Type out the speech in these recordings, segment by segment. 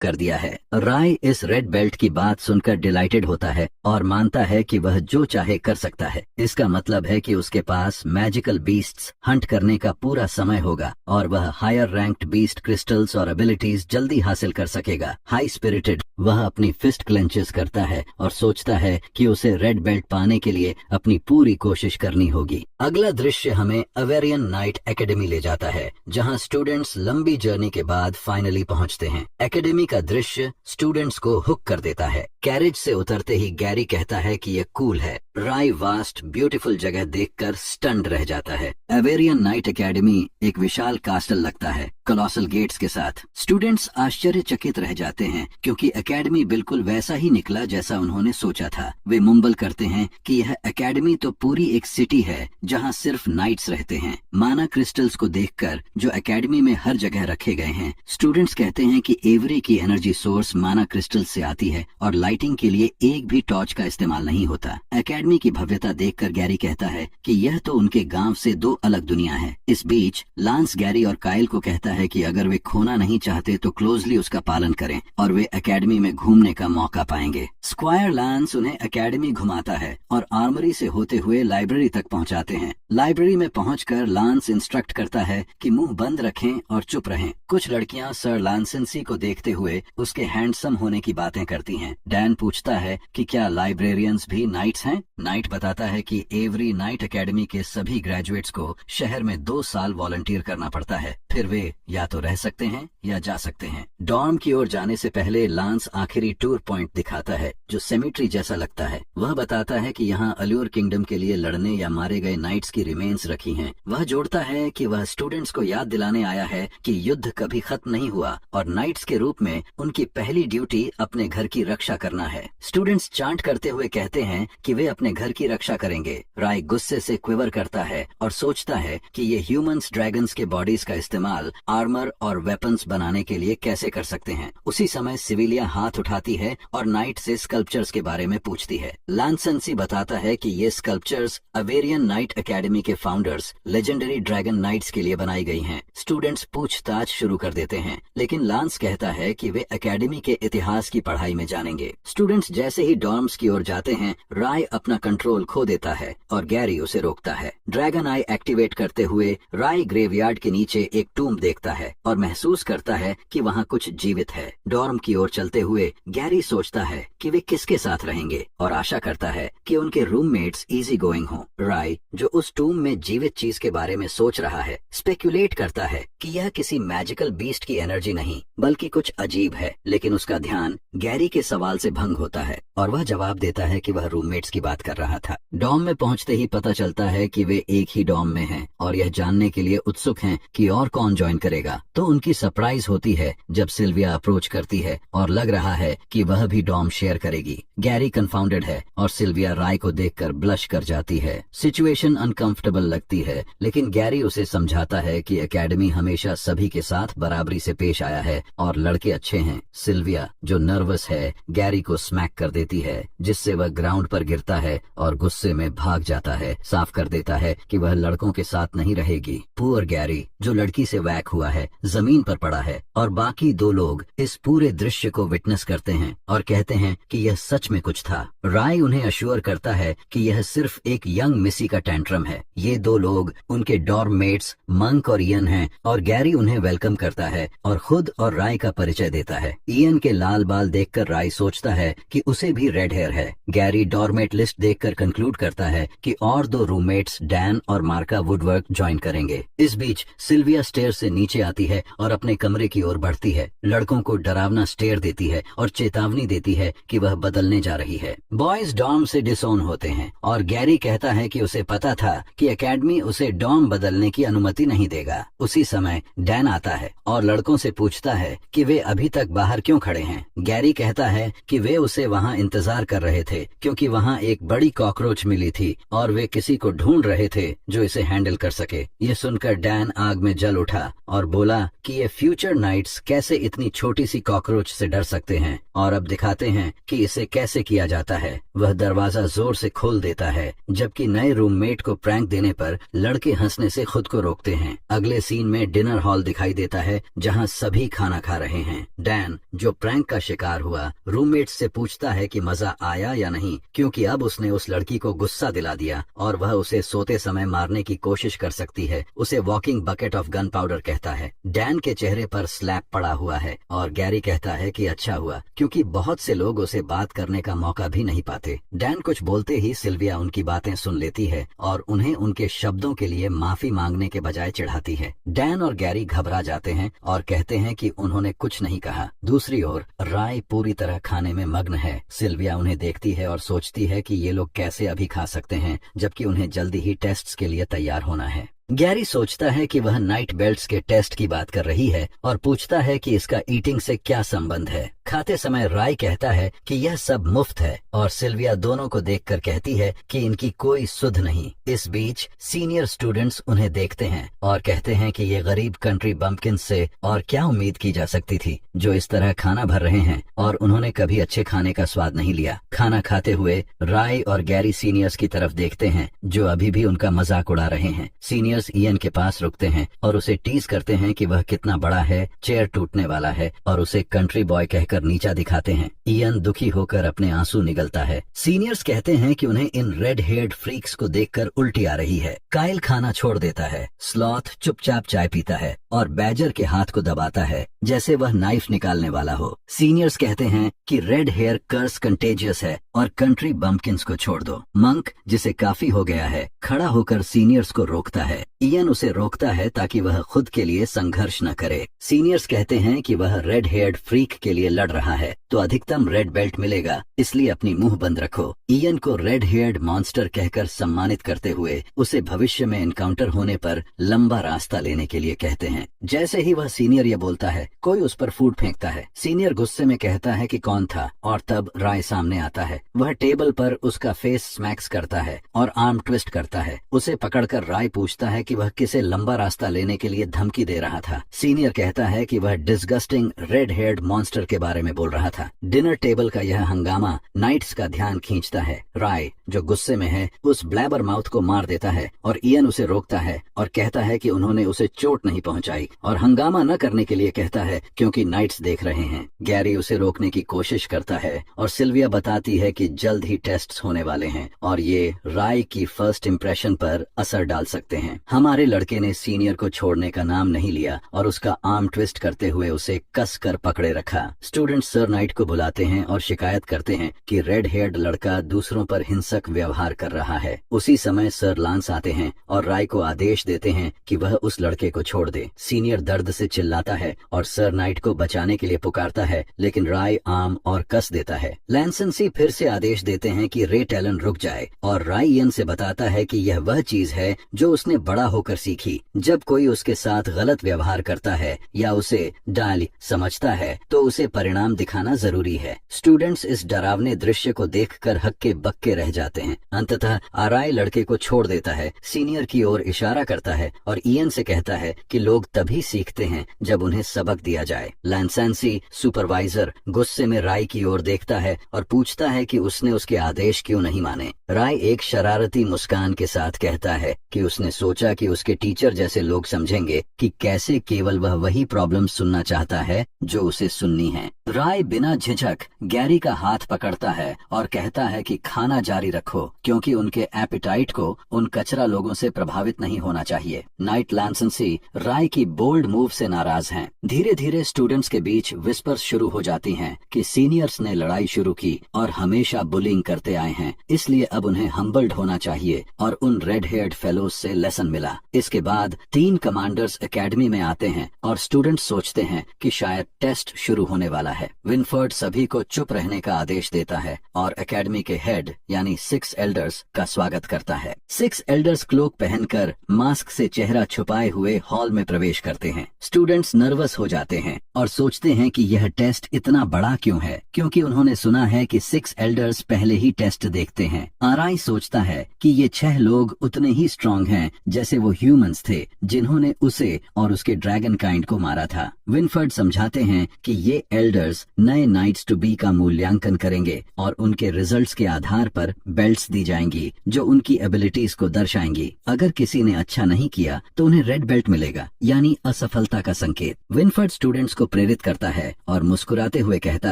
कर दिया है। राय इस रेड बेल्ट की बात सुनकर डिलाइटेड होता है और मानता है कि वह जो चाहे कर सकता है। इसका मतलब है कि उसके पास मैजिकल बीस्ट्स हंट करने का पूरा समय होगा और वह हायर रैंक्ड बीस्ट क्रिस्टल्स और एबिलिटीज जल्दी हासिल कर सकेगा। हाई स्पिरिटेड वह अपनी फिस्ट क्लेंचेस करता है और सोचता है कि उसे रेड बेल्ट पाने के लिए अपनी पूरी कोशिश करनी होगी। अगला दृश्य हमें अवेरियन नाइट एकेडमी ले जाता है, जहां स्टूडेंट्स लंबी जर्नी के बाद फाइनली पहुंचते हैं। एकेडमी का दृश्य स्टूडेंट्स को हुक कर देता है। कैरेज से उतरते ही गैरी कहता है कि यह कूल है। राय वास्ट ब्यूटीफुल जगह देखकर स्टन्ड रह जाता है। अवेरियन नाइट एकेडमी एक विशाल कास्टल लगता है, कोलोसल गेट्स के साथ। स्टूडेंट्स आश्चर्यचकित रह जाते हैं क्योंकि एकेडमी बिल्कुल वैसा ही निकला जैसा उन्होंने सोचा था। वे मुंबल करते हैं कि यह एकेडमी तो पूरी एक सिटी है जहां सिर्फ नाइट्स रहते हैं। माना क्रिस्टल्स को देखकर जो एकेडमी में हर जगह रखे गए हैं, स्टूडेंट्स कहते हैं कि एवरी की एनर्जी सोर्स माना क्रिस्टल से आती है और लाइटिंग के लिए एक भी टॉर्च का इस्तेमाल नहीं होता। एकेडमी की भव्यता देखकर गैरी कहता है कि यह तो उनके गांव से दो अलग दुनिया है। इस बीच लांस गैरी और काइल को कहता है कि अगर वे खोना नहीं चाहते तो क्लोजली उसका पालन करें और वे एकेडमी में घूमने का मौका पाएंगे। स्क्वायर लांस उन्हें एकेडमी घुमाता है और आर्मरी से होते हुए लाइब्रेरी तक पहुंचाते हैं। लाइब्रेरी में पहुंचकर लांस इंस्ट्रक्ट करता है कि मुंह बंद रखें और चुप रहें। कुछ लड़कियां सर लांसेंसी को देखते हुए उसके हैंडसम होने की बातें करती हैं। डैन पूछता है कि क्या लाइब्रेरियंस भी नाइट्स हैं? नाइट बताता है कि एवरी नाइट एकेडमी के सभी ग्रेजुएट्स को शहर में 2 साल वॉलंटियर करना पड़ता है, फिर वे या तो रह सकते हैं या जा सकते हैं। डॉर्म की ओर जाने से पहले लांस आखिरी टूर पॉइंट दिखाता है जो सेमेट्री जैसा लगता है। वह बताता है कि यहाँ अल्यूर किंगडम के लिए लड़ने या मारे गए नाइट्स की रिमेन्स रखी हैं। वह जोड़ता है कि वह स्टूडेंट्स को याद दिलाने आया है कि युद्ध कभी खत्म नहीं हुआ और नाइट्स के रूप में उनकी पहली ड्यूटी अपने घर की रक्षा करना है। स्टूडेंट्स चांट करते हुए कहते हैं कि वे अपने घर की रक्षा करेंगे। राय गुस्से से क्विवर करता है और सोचता है कि ये ह्यूमंस ड्रैगन्स के बॉडीज का इस्तेमाल आर्मर और वेपन्स बनाने के लिए कैसे कर सकते हैं। उसी समय सिविलिया हाथ उठाती है और नाइट से स्कल्पचर्स के बारे में पूछती है। लांसेंसी बताता है कि ये स्कल्पचर्स अवेरियन नाइट एकेडमी के फाउंडर्स लेजेंडरी ड्रैगन नाइट्स के लिए बनाई गई हैं। स्टूडेंट्स पूछताछ शुरू कर देते हैं, लेकिन लांस कहता है कि वे एकेडमी के इतिहास की पढ़ाई में जानेंगे। स्टूडेंट्स जैसे ही डॉर्म्स की ओर जाते हैं, राय अपना कंट्रोल खो देता है और गैरी उसे रोकता है। ड्रैगन आई एक्टिवेट करते हुए राय ग्रेवयार्ड के नीचे एक टूम देखता है और महसूस करता है कि वहाँ कुछ जीवित है। डॉर्म की ओर चलते हुए गैरी सोचता है कि वे किसके साथ रहेंगे और आशा करता है कि उनके रूममेट्स इजी गोइंग हों। राय जो उस टूम में जीवित चीज के बारे में सोच रहा है, स्पेक्यूलेट करता है कि यह किसी मैजिकल बीस्ट की एनर्जी नहीं बल्कि कुछ अजीब है, लेकिन उसका ध्यान गैरी के सवाल से भंग होता है और वह जवाब देता है कि वह रूममेट्स की बात कर रहा था। डॉम में पहुंचते ही पता चलता है कि वे एक ही डॉम में हैं और यह जानने के लिए उत्सुक हैं कि और कौन ज्वाइन करेगा। तो उनकी सरप्राइज होती है जब सिल्विया अप्रोच करती है और लग रहा है कि वह भी डॉम शेयर करेगी। गैरी कंफाउंडेड है और सिल्विया राय को देखकर ब्लश कर जाती है। सिचुएशन अनकंफर्टेबल लगती है, लेकिन गैरी उसे समझाता है कि एकेडमी हमेशा सभी के साथ बराबरी से पेश आया है और लड़के अच्छे हैं। सिल्विया जो नर्वस है, गैरी को स्मैक कर देती है, जिससे वह ग्राउंड पर गिरता है और गुस्से में भाग जाता है। साफ कर देता है कि वह लड़कों के साथ नहीं रहेगी। पुअर गैरी जो लड़की से वैक हुआ है, जमीन पर पड़ा है और बाकी 2 लोग इस पूरे दृश्य को विटनेस करते हैं और कहते हैं कि यह सच में कुछ था। राय उन्हें अश्योर करता है कि यह सिर्फ एक यंग मिसी का टेंट्रम है। ये 2 लोग उनके डॉर्ममेट्स मंक और इयन हैं और गैरी उन्हें वेलकम करता है और खुद और राय का परिचय देता है। इयन के लाल बाल देखकर राय सोचता है कि उसे भी रेड हेयर है। गैरी डॉर्मेट लिस्ट देखकर कंक्लूड करता है कि और 2 रूममेट्स डैन और मार्का वुडवर्क ज्वाइन करेंगे। इस बीच सिल्विया स्टेयर से नीचे आती है और अपने कमरे की ओर बढ़ती है। लड़कों को डरावना स्टेयर देती है और चेतावनी देती है कि वह बदलने जा रही है। बॉयज डॉर्म से डिसोन होते हैं और गैरी कहता है कि उसे पता था कि एकेडमी उसे डॉर्म बदलने की अनुमति नहीं देगा। उसी समय डैन आता है और लड़कों से पूछता है कि वे अभी तक बाहर क्यों खड़े हैं। गैरी कहता है कि वे उसे वहाँ इंतजार कर रहे थे क्योंकि वहाँ एक बड़ी कॉकरोच मिली थी और वे किसी को ढूंढ रहे थे जो इसे हैंडल कर सके। ये सुनकर डैन आग में जल उठा और बोला कि ये फ्यूचर नाइट्स कैसे इतनी छोटी सी कॉकरोच से डर सकते हैं, और अब दिखाते हैं कि इसे कैसे किया जाता है। वह दरवाजा जोर से खोल देता है, जबकि नए रूममेट को प्रैंक देने पर लड़के हंसने से खुद को रोकते हैं। अगले सीन में डिनर हॉल दिखाई देता है जहां सभी खाना खा रहे हैं। डैन, जो प्रैंक का शिकार हुआ, रूममेट से पूछता है कि मजा आया या नहीं, क्योंकि अब उसने उस लड़की को गुस्सा दिला दिया और वह उसे सोते समय मारने की कोशिश कर सकती है। उसे walking bucket of gun powder कहता है। डैन के चेहरे पर स्लैप पड़ा हुआ है और गैरी कहता है कि अच्छा हुआ, क्योंकि बहुत से लोग उसे बात करने का मौका भी नहीं पाते। डैन कुछ बोलते ही सिल्विया उनकी बातें सुन लेती है और उन्हें उनके शब्दों के लिए माफी मांगने के बजाय चिढ़ाती है। डैन और गैरी घबरा जाते हैं और कहते हैं कि उन्होंने कुछ नहीं कहा। दूसरी ओर राय पूरी तरह खाने में मग्न है। सिल्विया उन्हें देखती है और सोचती है कि ये लोग कैसे अभी खा सकते हैं, जबकि उन्हें जल्दी ही टेस्ट्स के लिए तैयार होना है। गैरी सोचता है कि वह नाइट बेल्ट्स के टेस्ट की बात कर रही है और पूछता है कि इसका ईटिंग से क्या संबंध है। खाते समय राय कहता है कि यह सब मुफ्त है और सिल्विया दोनों को देखकर कहती है कि इनकी कोई सुध नहीं। इस बीच सीनियर स्टूडेंट्स उन्हें देखते हैं और कहते हैं कि ये गरीब कंट्री बम्पकिंस से और क्या उम्मीद की जा सकती थी, जो इस तरह खाना भर रहे हैं और उन्होंने कभी अच्छे खाने का स्वाद नहीं लिया। खाना खाते हुए राय और गैरी सीनियर्स की तरफ देखते हैं जो अभी भी उनका मजाक उड़ा रहे हैं। सीनियर्स इयन के पास रुकते हैं और उसे टीज करते हैं कि वह कितना बड़ा है, चेयर टूटने वाला है, और उसे कंट्री बॉय कहकर नीचा दिखाते हैं। इयन दुखी होकर अपने आंसू निगलता है। सीनियर्स कहते हैं कि उन्हें इन रेड हेयर्ड फ्रीक्स को देखकर उल्टी आ रही है। काइल खाना छोड़ देता है। स्लॉथ चुपचाप चाय पीता है और बैजर के हाथ को दबाता है जैसे वह नाइफ निकालने वाला हो। सीनियर्स कहते हैं कि रेड हेयर कर्स कंटेजियस है और कंट्री बम्पकिंस को छोड़ दो। मंक, जिसे काफी हो गया है, खड़ा होकर सीनियर्स को रोकता है। इयन उसे रोकता है ताकि वह खुद के लिए संघर्ष न करे। सीनियर्स कहते हैं कि वह रेड हेयर्ड फ्रीक के लिए लड़ रहा है तो अधिकतम रेड बेल्ट मिलेगा, इसलिए अपनी मुंह बंद रखो। इयन को रेड हेयर्ड मॉन्स्टर कहकर सम्मानित करते हुए उसे भविष्य में एनकाउंटर होने पर लंबा रास्ता लेने के लिए कहते हैं। जैसे ही वह सीनियर ये बोलता है, कोई उस पर फूड फेंकता है। सीनियर गुस्से में कहता है कि कौन था, और तब राय सामने आता है। वह टेबल पर उसका फेस स्मैक्स करता है और आर्म ट्विस्ट करता है। उसे पकड़कर राय पूछता है कि वह किसे लंबा रास्ता लेने के लिए धमकी दे रहा था। सीनियर कहता है कि वह डिस्गस्टिंग रेड हेयर्ड मॉन्स्टर के बारे में बोल रहा था। डिनर टेबल का यह हंगामा नाइट्स का ध्यान खींचता है। राय, जो गुस्से में है, उस ब्लैबर माउथ को मार देता है और इयन उसे रोकता है और कहता है कि उन्होंने उसे चोट नहीं पहुंचाई और हंगामा न करने के लिए कहता है क्योंकि नाइट्स देख रहे हैं। गैरी उसे रोकने की कोशिश करता है और सिल्विया बताती है कि जल्द ही टेस्ट्स होने वाले हैं और ये राय की फर्स्ट इंप्रेशन पर असर डाल सकते हैं। हमारे लड़के ने सीनियर को छोड़ने का नाम नहीं लिया और उसका आर्म ट्विस्ट करते हुए उसे कस कर पकड़े रखा। स्टूडेंट सर नाइट को बुलाते हैं और शिकायत करते हैं कि रेड हेयर्ड लड़का दूसरों पर हिंसक व्यवहार कर रहा है। उसी समय सर लांस आते हैं और राय को आदेश देते हैं कि वह उस लड़के को छोड़ दे। सीनियर दर्द से चिल्लाता है और सर नाइट को बचाने के लिए पुकारता है, लेकिन राय आर्म और कस देता है। लैंसेंसी फिर से आदेश देते हैं कि रे टैलन रुक जाए और राय इयन से बताता है कि यह वह चीज है जो उसने बड़ा होकर सीखी। जब कोई उसके साथ गलत व्यवहार करता है या उसे डाल समझता है तो उसे परिणाम दिखाना जरूरी है। स्टूडेंट्स इस डरावने दृश्य को देखकर हक्के बक्के रह जाते हैं। अंततः आराय लड़के को छोड़ देता है, सीनियर की ओर इशारा करता है और इयन से कहता है कि लोग तभी सीखते हैं जब उन्हें सबक दिया जाए। लैंसेंसी सुपरवाइजर गुस्से में राय की ओर देखता है और पूछता है कि उसने उसके आदेश क्यों नहीं माने। राय एक शरारती मुस्कान के साथ कहता है कि उसने सोचा कि उसके टीचर जैसे लोग समझेंगे कि कैसे केवल वह वही प्रॉब्लम सुनना चाहता है जो उसे सुननी है। राय बिना झिझक गैरी का हाथ पकड़ता है और कहता है कि खाना जारी रखो क्योंकि उनके एपिटाइट को उन कचरा लोगों से प्रभावित नहीं होना चाहिए। नाइट लैंसेंसी राय की बोल्ड मूव से नाराज हैं। धीरे धीरे स्टूडेंट्स के बीच विस्पर्स शुरू हो जाती हैं कि सीनियर्स ने लड़ाई शुरू की और हमेशा बुलिंग करते आए हैं, इसलिए अब उन्हें हम्बल्ड होना चाहिए और उन रेड हेयर्ड फेलोज से लेसन मिला। इसके बाद 3 कमांडर्स एकेडमी में आते हैं और स्टूडेंट्स सोचते हैं कि शायद टेस्ट शुरू होने वाला है। विनफर्ड सभी को चुप रहने का आदेश देता है और एकेडमी के हेड यानी 6 एल्डर्स का स्वागत करता है। 6 एल्डर्स क्लोक पहनकर मास्क से चेहरा छुपाए हुए हॉल में प्रवेश प्रवेश करते हैं। स्टूडेंट्स नर्वस हो जाते हैं और सोचते हैं कि यह टेस्ट इतना बड़ा क्यों है, क्योंकि उन्होंने सुना है कि 6 एल्डर्स पहले ही टेस्ट देखते हैं। आरआई सोचता है कि ये 6 लोग उतने ही स्ट्रांग हैं जैसे वो ह्यूमंस थे जिन्होंने उसे और उसके ड्रैगन काइंड को मारा था। विनफर्ड समझाते हैं कि ये एल्डर्स नए नाइट्स टू बी का मूल्यांकन करेंगे और उनके रिजल्ट्स के आधार पर बेल्ट्स दी जाएंगी जो उनकी एबिलिटीज को दर्शाएंगी। अगर किसी ने अच्छा नहीं किया तो उन्हें रेड बेल्ट मिलेगा, यानी असफलता का संकेत। विनफर्ड स्टूडेंट्स को प्रेरित करता है और मुस्कुराते हुए कहता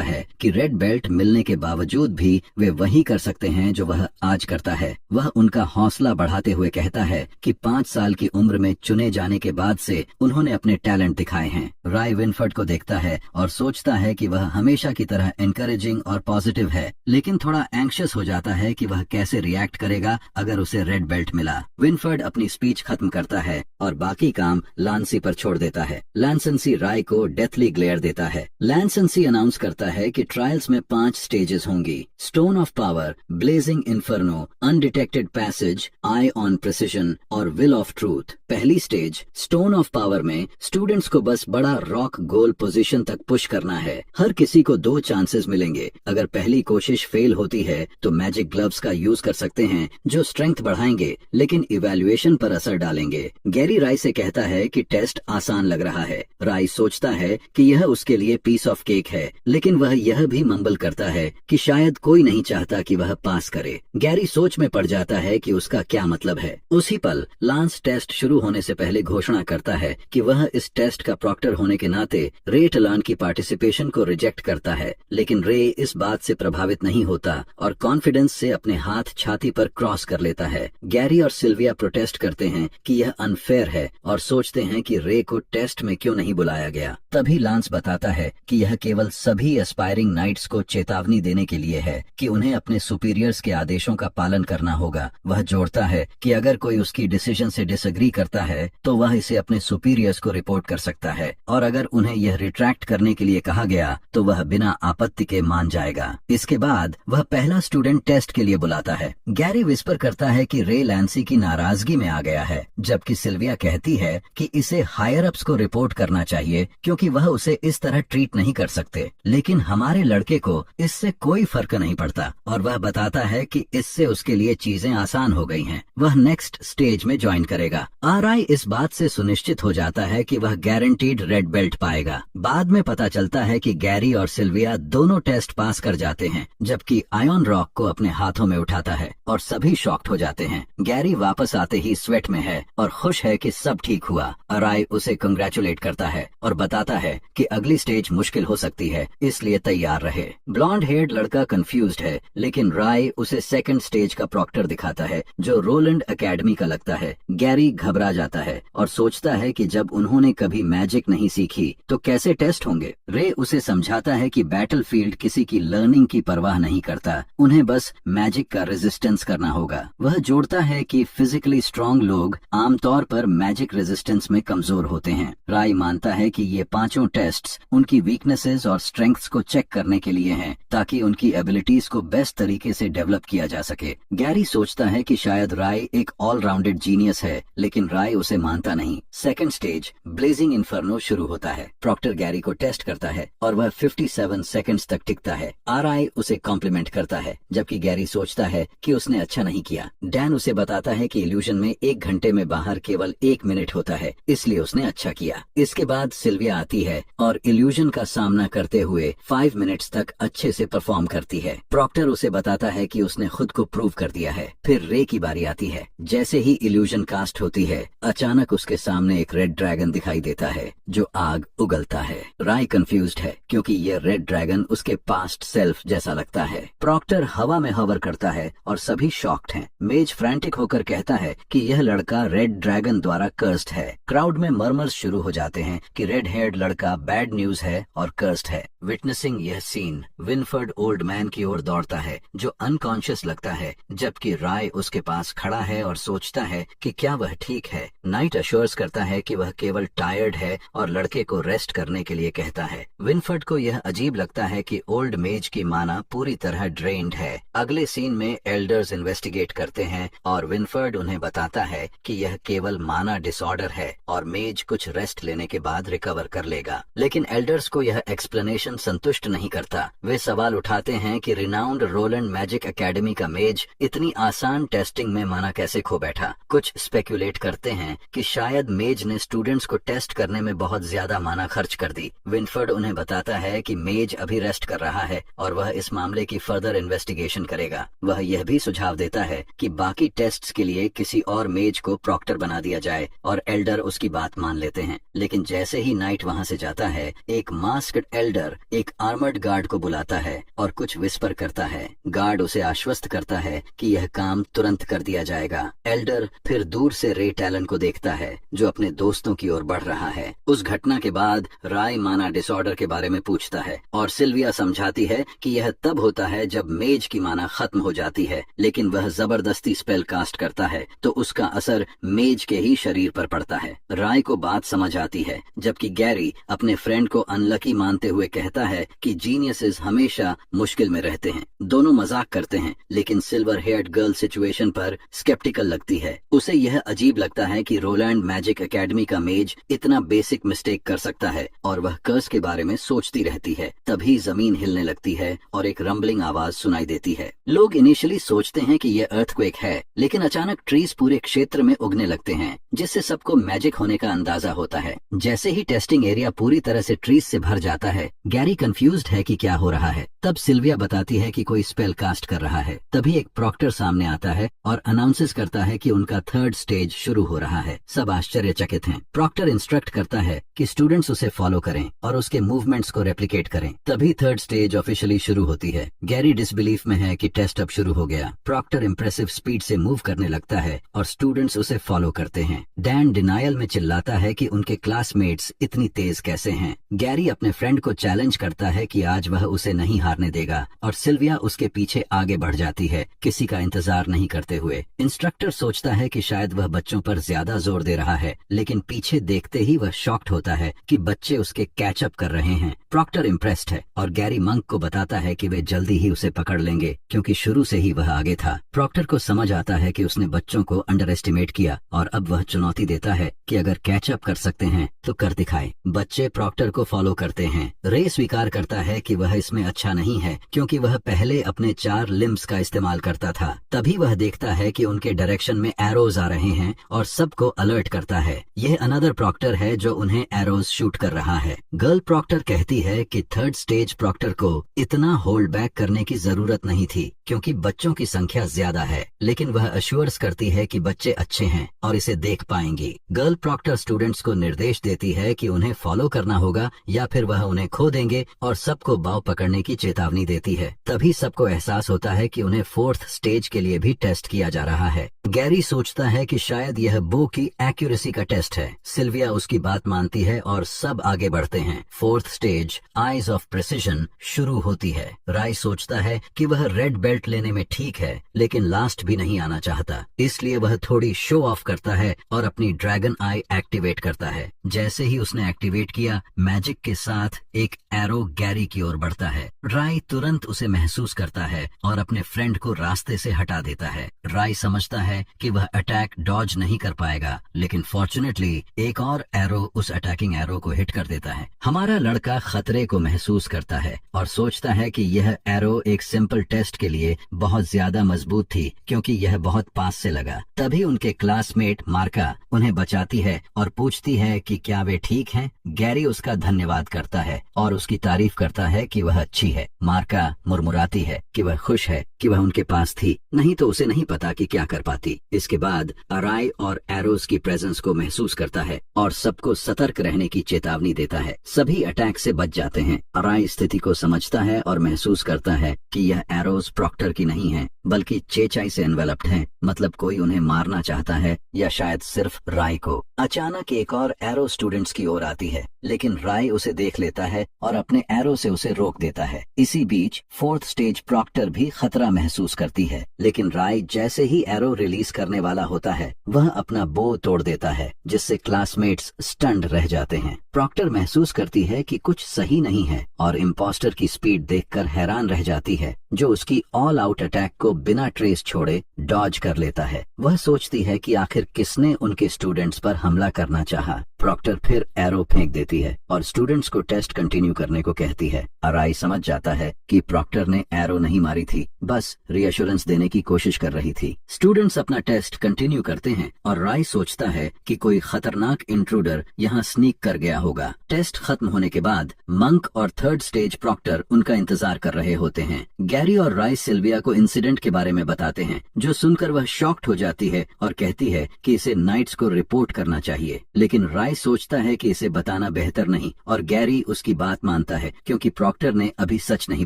है कि रेड बेल्ट मिलने के बावजूद भी वे वही कर सकते हैं जो वह आज करता है। वह उनका हौसला बढ़ाते हुए कहता है कि 5 साल की उम्र में चुने जाने के बाद से उन्होंने अपने टैलेंट दिखाए हैं। राय विनफर्ड को देखता है और सोचता है कि वह हमेशा की तरह एनकरेजिंग और पॉजिटिव है, लेकिन थोड़ा एंग्शियस हो जाता है कि वह कैसे रिएक्ट करेगा अगर उसे रेड बेल्ट मिला। विनफर्ड अपनी स्पीच खत्म करता है और बाकी काम लांसी पर छोड़ देता है। लैंसेंसी राय को डेथली ग्लेयर देता है। लैंसेंसी अनाउंस करता है कि ट्रायल्स में 5 स्टेजेस होंगी: stone of power, blazing inferno, undetected passage, I on precision और विल ऑफ ट्रूथ। पहली स्टेज स्टोन ऑफ पावर में स्टूडेंट्स को बस बड़ा रॉक गोल पोजीशन तक पुश करना है। हर किसी को 2 चांसेस मिलेंगे। अगर पहली कोशिश फेल होती है तो मैजिक ग्लव्स का यूज कर सकते हैं जो स्ट्रेंथ बढ़ाएंगे लेकिन इवैल्यूएशन पर असर डालेंगे। गैरी राय से कहता है कि टेस्ट आसान लग रहा है। राय सोचता है कि यह उसके लिए पीस ऑफ केक है, लेकिन वह यह भी मंबल करता है कि शायद कोई नहीं चाहता कि वह पास करे। गैरी सोच में पड़ जाता है कि उसका क्या मतलब है। उसी पल लांस टेस्ट शुरू होने से पहले घोषणा करता है कि वह इस टेस्ट का प्रॉक्टर होने के नाते रे टलान की पार्टिसिपेशन को रिजेक्ट करता है, लेकिन रे इस बात से प्रभावित नहीं होता और कॉन्फिडेंस से अपने हाथ छाती पर क्रॉस कर लेता है। गैरी और सिल्विया प्रोटेस्ट करते हैं कि यह अनफेयर है और सोचते हैं कि रे को टेस्ट में क्यों नहीं बुलाया गया। तभी लांस बताता है कि यह केवल सभी एस्पायरिंग नाइट्स को चेतावनी देने के लिए है कि उन्हें अपने सुपीरियर्स के आदेशों का पालन करना होगा। वह जोड़ता है कि अगर कोई उसकी डिसीजन से डिसएग्री करता है तो वह इसे अपने सुपीरियर्स को रिपोर्ट कर सकता है और अगर उन्हें यह रिट्रैक्ट करने के लिए कहा गया तो वह बिना आपत्ति के मान जाएगा। इसके बाद वह पहला स्टूडेंट टेस्ट के लिए बुलाता है। गैरी विस्पर करता है कि रे लैंसी की नाराजगी में आ गया है, जबकि सिल्विया कहती है कि इसे हायर अप्स को रिपोर्ट करना चाहिए क्योंकि वह उसे इस तरह ट्रीट नहीं कर सकते। लेकिन हमारे लड़के को इससे कोई फर्क नहीं पड़ता और वह बताता है कि इससे उसके लिए चीजें आसान हो गई हैं। वह नेक्स्ट स्टेज में ज्वाइन करेगा। आरआई इस बात से सुनिश्चित हो जाता है कि वह गारंटीड रेड बेल्ट पाएगा। बाद में पता चलता है कि गैरी और सिल्विया दोनों टेस्ट पास कर जाते हैं, जबकि आयन रॉक को अपने हाथों में उठाता है और सभी शॉक्ड हो जाते हैं। गैरी वापस आते ही स्वेट में है और खुश है कि सब ठीक हुआ। आरआई उसे कंग्रेचुलेट करता है और बताता है कि अगली स्टेज मुश्किल हो सकती है, इसलिए तैयार रहे। ब्लॉन्ड हेयर्ड लड़का कंफ्यूज्ड है, लेकिन राय उसे सेकंड स्टेज का प्रॉक्टर दिखाता है जो रोलैंड एकेडमी का लगता है। गैरी घबरा जाता है और सोचता है कि जब उन्होंने कभी मैजिक नहीं सीखी तो कैसे टेस्ट होंगे। रे उसे समझाता है कि बैटलफील्ड किसी की लर्निंग की परवाह नहीं करता, उन्हें बस मैजिक का रेजिस्टेंस करना होगा। वह जोड़ता है कि फिजिकली स्ट्रांग लोग आमतौर पर मैजिक रेजिस्टेंस में कमजोर होते हैं। राय मानता है कि ये 5 टेस्ट्स उनकी वीकनेसेस और स्ट्रेंथ्स को चेक करने के लिए हैं ताकि उनकी एबिलिटीज को बेस्ट तरीके से डेवलप किया जा सके। गैरी सोचता है कि शायद राय एक ऑलराउंडेड जीनियस है, लेकिन राय उसे मानता नहीं। सेकंड स्टेज ब्लेजिंग इन्फर्नो शुरू होता है। प्रॉक्टर गैरी को टेस्ट करता है और वह 57 सेकंड्स तक टिकता है। आरआई उसे कॉम्प्लीमेंट करता है, जबकि गैरी सोचता है कि उसने अच्छा नहीं किया। डैन उसे बताता है कि इल्यूजन में 1 घंटे में बाहर केवल 1 मिनट होता है, इसलिए उसने अच्छा किया। इसके बाद सिल्विया आती है और इल्यूजन का सामना करते हुए 5 मिनट्स तक अच्छे से परफॉर्म करती है। प्रॉक्टर उसे बताता है कि उसने खुद को प्रूव कर दिया है। फिर रे की बारी आती है। जैसे ही इल्यूजन कास्ट होती है, अचानक उसके सामने एक रेड ड्रैगन दिखाई देता है जो आग उगलता है। राय कंफ्यूज्ड है क्योंकि ये रेड ड्रैगन उसके पास्ट सेल्फ जैसा लगता है। प्रॉक्टर हवा में हवर करता है और सभी शॉक्ड हैं। मेज फ्रैंटिक होकर कहता है कि यह लड़का रेड ड्रैगन द्वारा कर्स्ड है। क्राउड में मर्मर्स शुरू हो जाते हैं कि रेड हेयर्ड लड़का बैड न्यूज है और कर्स्ड है। विटनेसिंग यह सीन, विनफर्ड ओल्ड मैन की ओर दौड़ता है जो अनकॉन्शियस लगता है, जबकि राय उसके पास खड़ा है और सोचता है कि क्या वह ठीक है। नाइट अश्योर्स करता है कि वह केवल टायर्ड है और लड़के को रेस्ट करने के लिए कहता है। विनफर्ड को यह अजीब लगता है कि ओल्ड मेज की माना पूरी तरह ड्रेन्ड है। अगले सीन में एल्डर्स इन्वेस्टिगेट करते हैं और विनफर्ड उन्हें बताता है कि यह केवल माना डिसऑर्डर है और मेज कुछ रेस्ट लेने के बाद रिकवर कर लेगा। लेकिन एल्डर्स को यह एक्सप्लेनेशन संतुष्ट नहीं करता। वे सवाल उठाते हैं कि रिनाउंड रोलैंड मैजिक एकेडमी का मेज इतनी आसान टेस्टिंग में माना कैसे खो बैठा। कुछ स्पेक्यूलेट करते हैं कि शायद मेज ने स्टूडेंट्स को टेस्ट करने में बहुत ज्यादा माना खर्च कर दी। विनफर्ड उन्हें बताता है कि मेज अभी रेस्ट कर रहा है और वह इस मामले की फर्दर इन्वेस्टिगेशन करेगा। वह यह भी सुझाव देता है कि बाकी टेस्ट्स के लिए किसी और मेज को प्रॉक्टर बना दिया जाए और एल्डर उसकी बात मान लेते हैं। लेकिन जैसे ही नाइट वहां से जाता है, एक मास्क्ड एल्डर एक आर्मर्ड गार्ड को बुलाता है और कुछ विस्पर करता है। गार्ड उसे आश्वस्त करता है कि यह काम तुरंत कर दिया जाएगा। एल्डर फिर दूर से रे टैलन को देखता है जो अपने दोस्तों की ओर बढ़ रहा है। उस घटना के बाद राय माना डिसऑर्डर के बारे में पूछता है और सिल्विया समझाती है कि यह तब होता है जब मेज की माना खत्म हो जाती है, लेकिन वह जबरदस्ती स्पेल कास्ट करता है तो उसका असर मेज के ही शरीर पर पड़ता है। राय को बात समझ आती है, जबकि गैरी अपने फ्रेंड को अनलकी मानते हुए कहता है कि जीनियसेस हमेशा मुश्किल में रहते हैं। दोनों मजाक करते हैं, लेकिन सिल्वर हेयर्ड गर्ल सिचुएशन पर स्केप्टिकल लगती है। उसे यह अजीब लगता है कि रोलैंड मैजिक एकेडमी का मेज इतना बेसिक मिस्टेक कर सकता है और वह कर्स के बारे में सोचती रहती है। तभी जमीन हिलने लगती है और एक रंबलिंग आवाज सुनाई देती है। लोग इनिशियली सोचते हैं कि यह अर्थक्वेक है, लेकिन अचानक ट्रीज पूरे क्षेत्र में उगने लगते हैं, जिससे सबको मैजिक होने का अंदाजा होता है। जैसे ही टेस्टिंग एरिया पूरी तरह से ट्रीज से भर जाता है, गैरी कंफ्यूज्ड है कि क्या हो रहा है। तब सिल्विया बताती है कि कोई स्पेल कास्ट कर रहा है। तभी एक प्रॉक्टर सामने आता है और अनाउंसेस करता है कि उनका थर्ड स्टेज शुरू हो रहा है। सब आश्चर्यचकित हैं। प्रॉक्टर इंस्ट्रक्ट करता है कि स्टूडेंट्स उसे फॉलो करें और उसके मूवमेंट्स को रेप्लिकेट करें। तभी थर्ड स्टेज ऑफिशियली शुरू होती है। गैरी डिसबिलीफ में है कि टेस्ट अब शुरू हो गया। प्रॉक्टर इंप्रेसिव स्पीड से मूव करने लगता है और स्टूडेंट्स उसे फॉलो करते हैं। डैन डिनायल में चिल्लाता है कि उनके क्लासमेट्स इतनी तेज कैसे हैं। गैरी अपने फ्रेंड को चैलेंज करता है कि आज वह उसे नहीं हारने देगा और सिल्विया उसके पीछे आगे बढ़ जाती है, किसी का इंतजार नहीं करते हुए। इंस्ट्रक्टर सोचता है कि शायद वह बच्चों पर ज्यादा जोर दे रहा है, लेकिन पीछे देखते ही वह शॉक्ड होता है कि बच्चे उसके कैचअप कर रहे हैं। प्रॉक्टर इम्प्रेस्ड है और गैरी मंक को बताता है कि वे जल्दी ही उसे पकड़ लेंगे, क्योंकि शुरू से ही वह आगे था। प्रॉक्टर को समझ आता है कि उसने बच्चों को अंडर एस्टिमेट किया और अब वह चुनौती देता है कि अगर कैचअप कर सकते हैं तो कर दिखाए। बच्चे प्रॉक्टर को फॉलो करते हैं। रे स्वीकार करता है कि वह इसमें अच्छा नहीं है, क्योंकि वह पहले अपने 4 लिम्स का इस्तेमाल करता था। तभी वह देखता है कि उनके डायरेक्शन में एरोज आ रहे हैं और सबको अलर्ट करता है। यह अनदर प्रॉक्टर है जो उन्हें एरोज शूट कर रहा है। गर्ल प्रॉक्टर कहती है कि थर्ड स्टेज प्रॉक्टर को इतना होल्ड बैक करने की जरूरत नहीं थी, क्योंकि बच्चों की संख्या ज्यादा है, लेकिन वह अश्योर्स करती है कि बच्चे अच्छे हैं और इसे देख पाएंगी। गर्ल प्रॉक्टर स्टूडेंट्स को निर्देश देती है कि उन्हें फॉलो करना होगा या फिर वह उन्हें खो देंगे और सबको बाव पकड़ने की चेतावनी देती है। तभी सबको एहसास होता है कि उन्हें फोर्थ स्टेज के लिए भी टेस्ट किया जा रहा है। गैरी सोचता है कि शायद यह बो की एक्यूरेसी का टेस्ट है। सिल्विया उसकी बात मानती है और सब आगे बढ़ते हैं। Fourth stage eyes of precision शुरू होती है। राय सोचता है कि वह रेड बेल्ट लेने में ठीक है, लेकिन लास्ट भी नहीं आना चाहता, इसलिए वह थोड़ी शो ऑफ करता है और अपनी ड्रैगन आई एक्टिवेट करता है। जैसे ही उसने एक्टिवेट किया, मैजिक के साथ एक एरो गैरी की ओर बढ़ता है। राय तुरंत उसे महसूस करता है और अपने फ्रेंड को रास्ते से हटा देता है। राय समझता है कि वह अटैक डॉज नहीं कर पाएगा, लेकिन फॉर्चुनेटली एक और एरो उस अटैकिंग एरो को हिट कर देता है। हमारा लड़का खतरे को महसूस करता है और सोचता है कि यह एरो एक सिंपल टेस्ट के लिए बहुत ज्यादा मजबूत थी, क्योंकि यह बहुत पास से लगा। तभी उनके क्लासमेट मार्का उन्हें बचाती है और पूछती है कि क्या वे ठीक हैं। गैरी उसका धन्यवाद करता है और उसकी तारीफ करता है कि वह अच्छी है। मार्का मुरमुराती है कि वह खुश है कि वह उनके पास थी, नहीं तो उसे नहीं पता कि क्या कर पाती। इसके बाद अराय और एरोज की प्रेजेंस को महसूस करता है और सबको सतर्क रहने की चेतावनी देता है। सभी अटैक से बच जाते हैं। अराय स्थिति को समझता है और महसूस करता है कि यह एरोज प्रॉक्टर की नहीं है, बल्कि चेचाई से एनवेलप्ड हैं, मतलब कोई उन्हें मारना चाहता है या शायद सिर्फ राय को। अचानक एक और एरो स्टूडेंट्स की ओर आती है। लेकिन राय उसे देख लेता है और अपने एरो से उसे रोक देता है। इसी बीच फोर्थ स्टेज प्रॉक्टर भी खतरा महसूस करती है, लेकिन राय जैसे ही एरो रिलीज करने वाला होता है वह अपना बो तोड़ देता है, जिससे क्लासमेट्स स्टन्ड रह जाते हैं। प्रॉक्टर महसूस करती है कि कुछ सही नहीं है और इम्पोस्टर की स्पीड देखकर हैरान रह जाती है, जो उसकी ऑल आउट अटैक को बिना ट्रेस छोड़े डॉज कर लेता है। वह सोचती है कि आखिर किसने उनके स्टूडेंट्स पर हमला करना चाहा। प्रॉक्टर फिर एरो फेंक देती है और स्टूडेंट्स को टेस्ट कंटिन्यू करने को कहती है। राय समझ जाता है कि प्रॉक्टर ने एरो नहीं मारी थी, बस रीअश्योरेंस देने की कोशिश कर रही थी। स्टूडेंट्स अपना टेस्ट कंटिन्यू करते हैं और राय सोचता है कि कोई खतरनाक इंट्रूडर यहाँ स्नीक कर गया होगा। टेस्ट खत्म होने के बाद मंक और थर्ड स्टेज प्रॉक्टर उनका इंतजार कर रहे होते हैं। गैरी और राय सिल्विया को इंसिडेंट के बारे में बताते हैं, जो सुनकर वह शॉक्ड हो जाती है और कहती है कि इसे नाइट्स को रिपोर्ट करना चाहिए। लेकिन राय सोचता है कि इसे बताना बेहतर नहीं और गैरी उसकी बात मानता है क्योंकि प्रॉक्टर ने अभी सच नहीं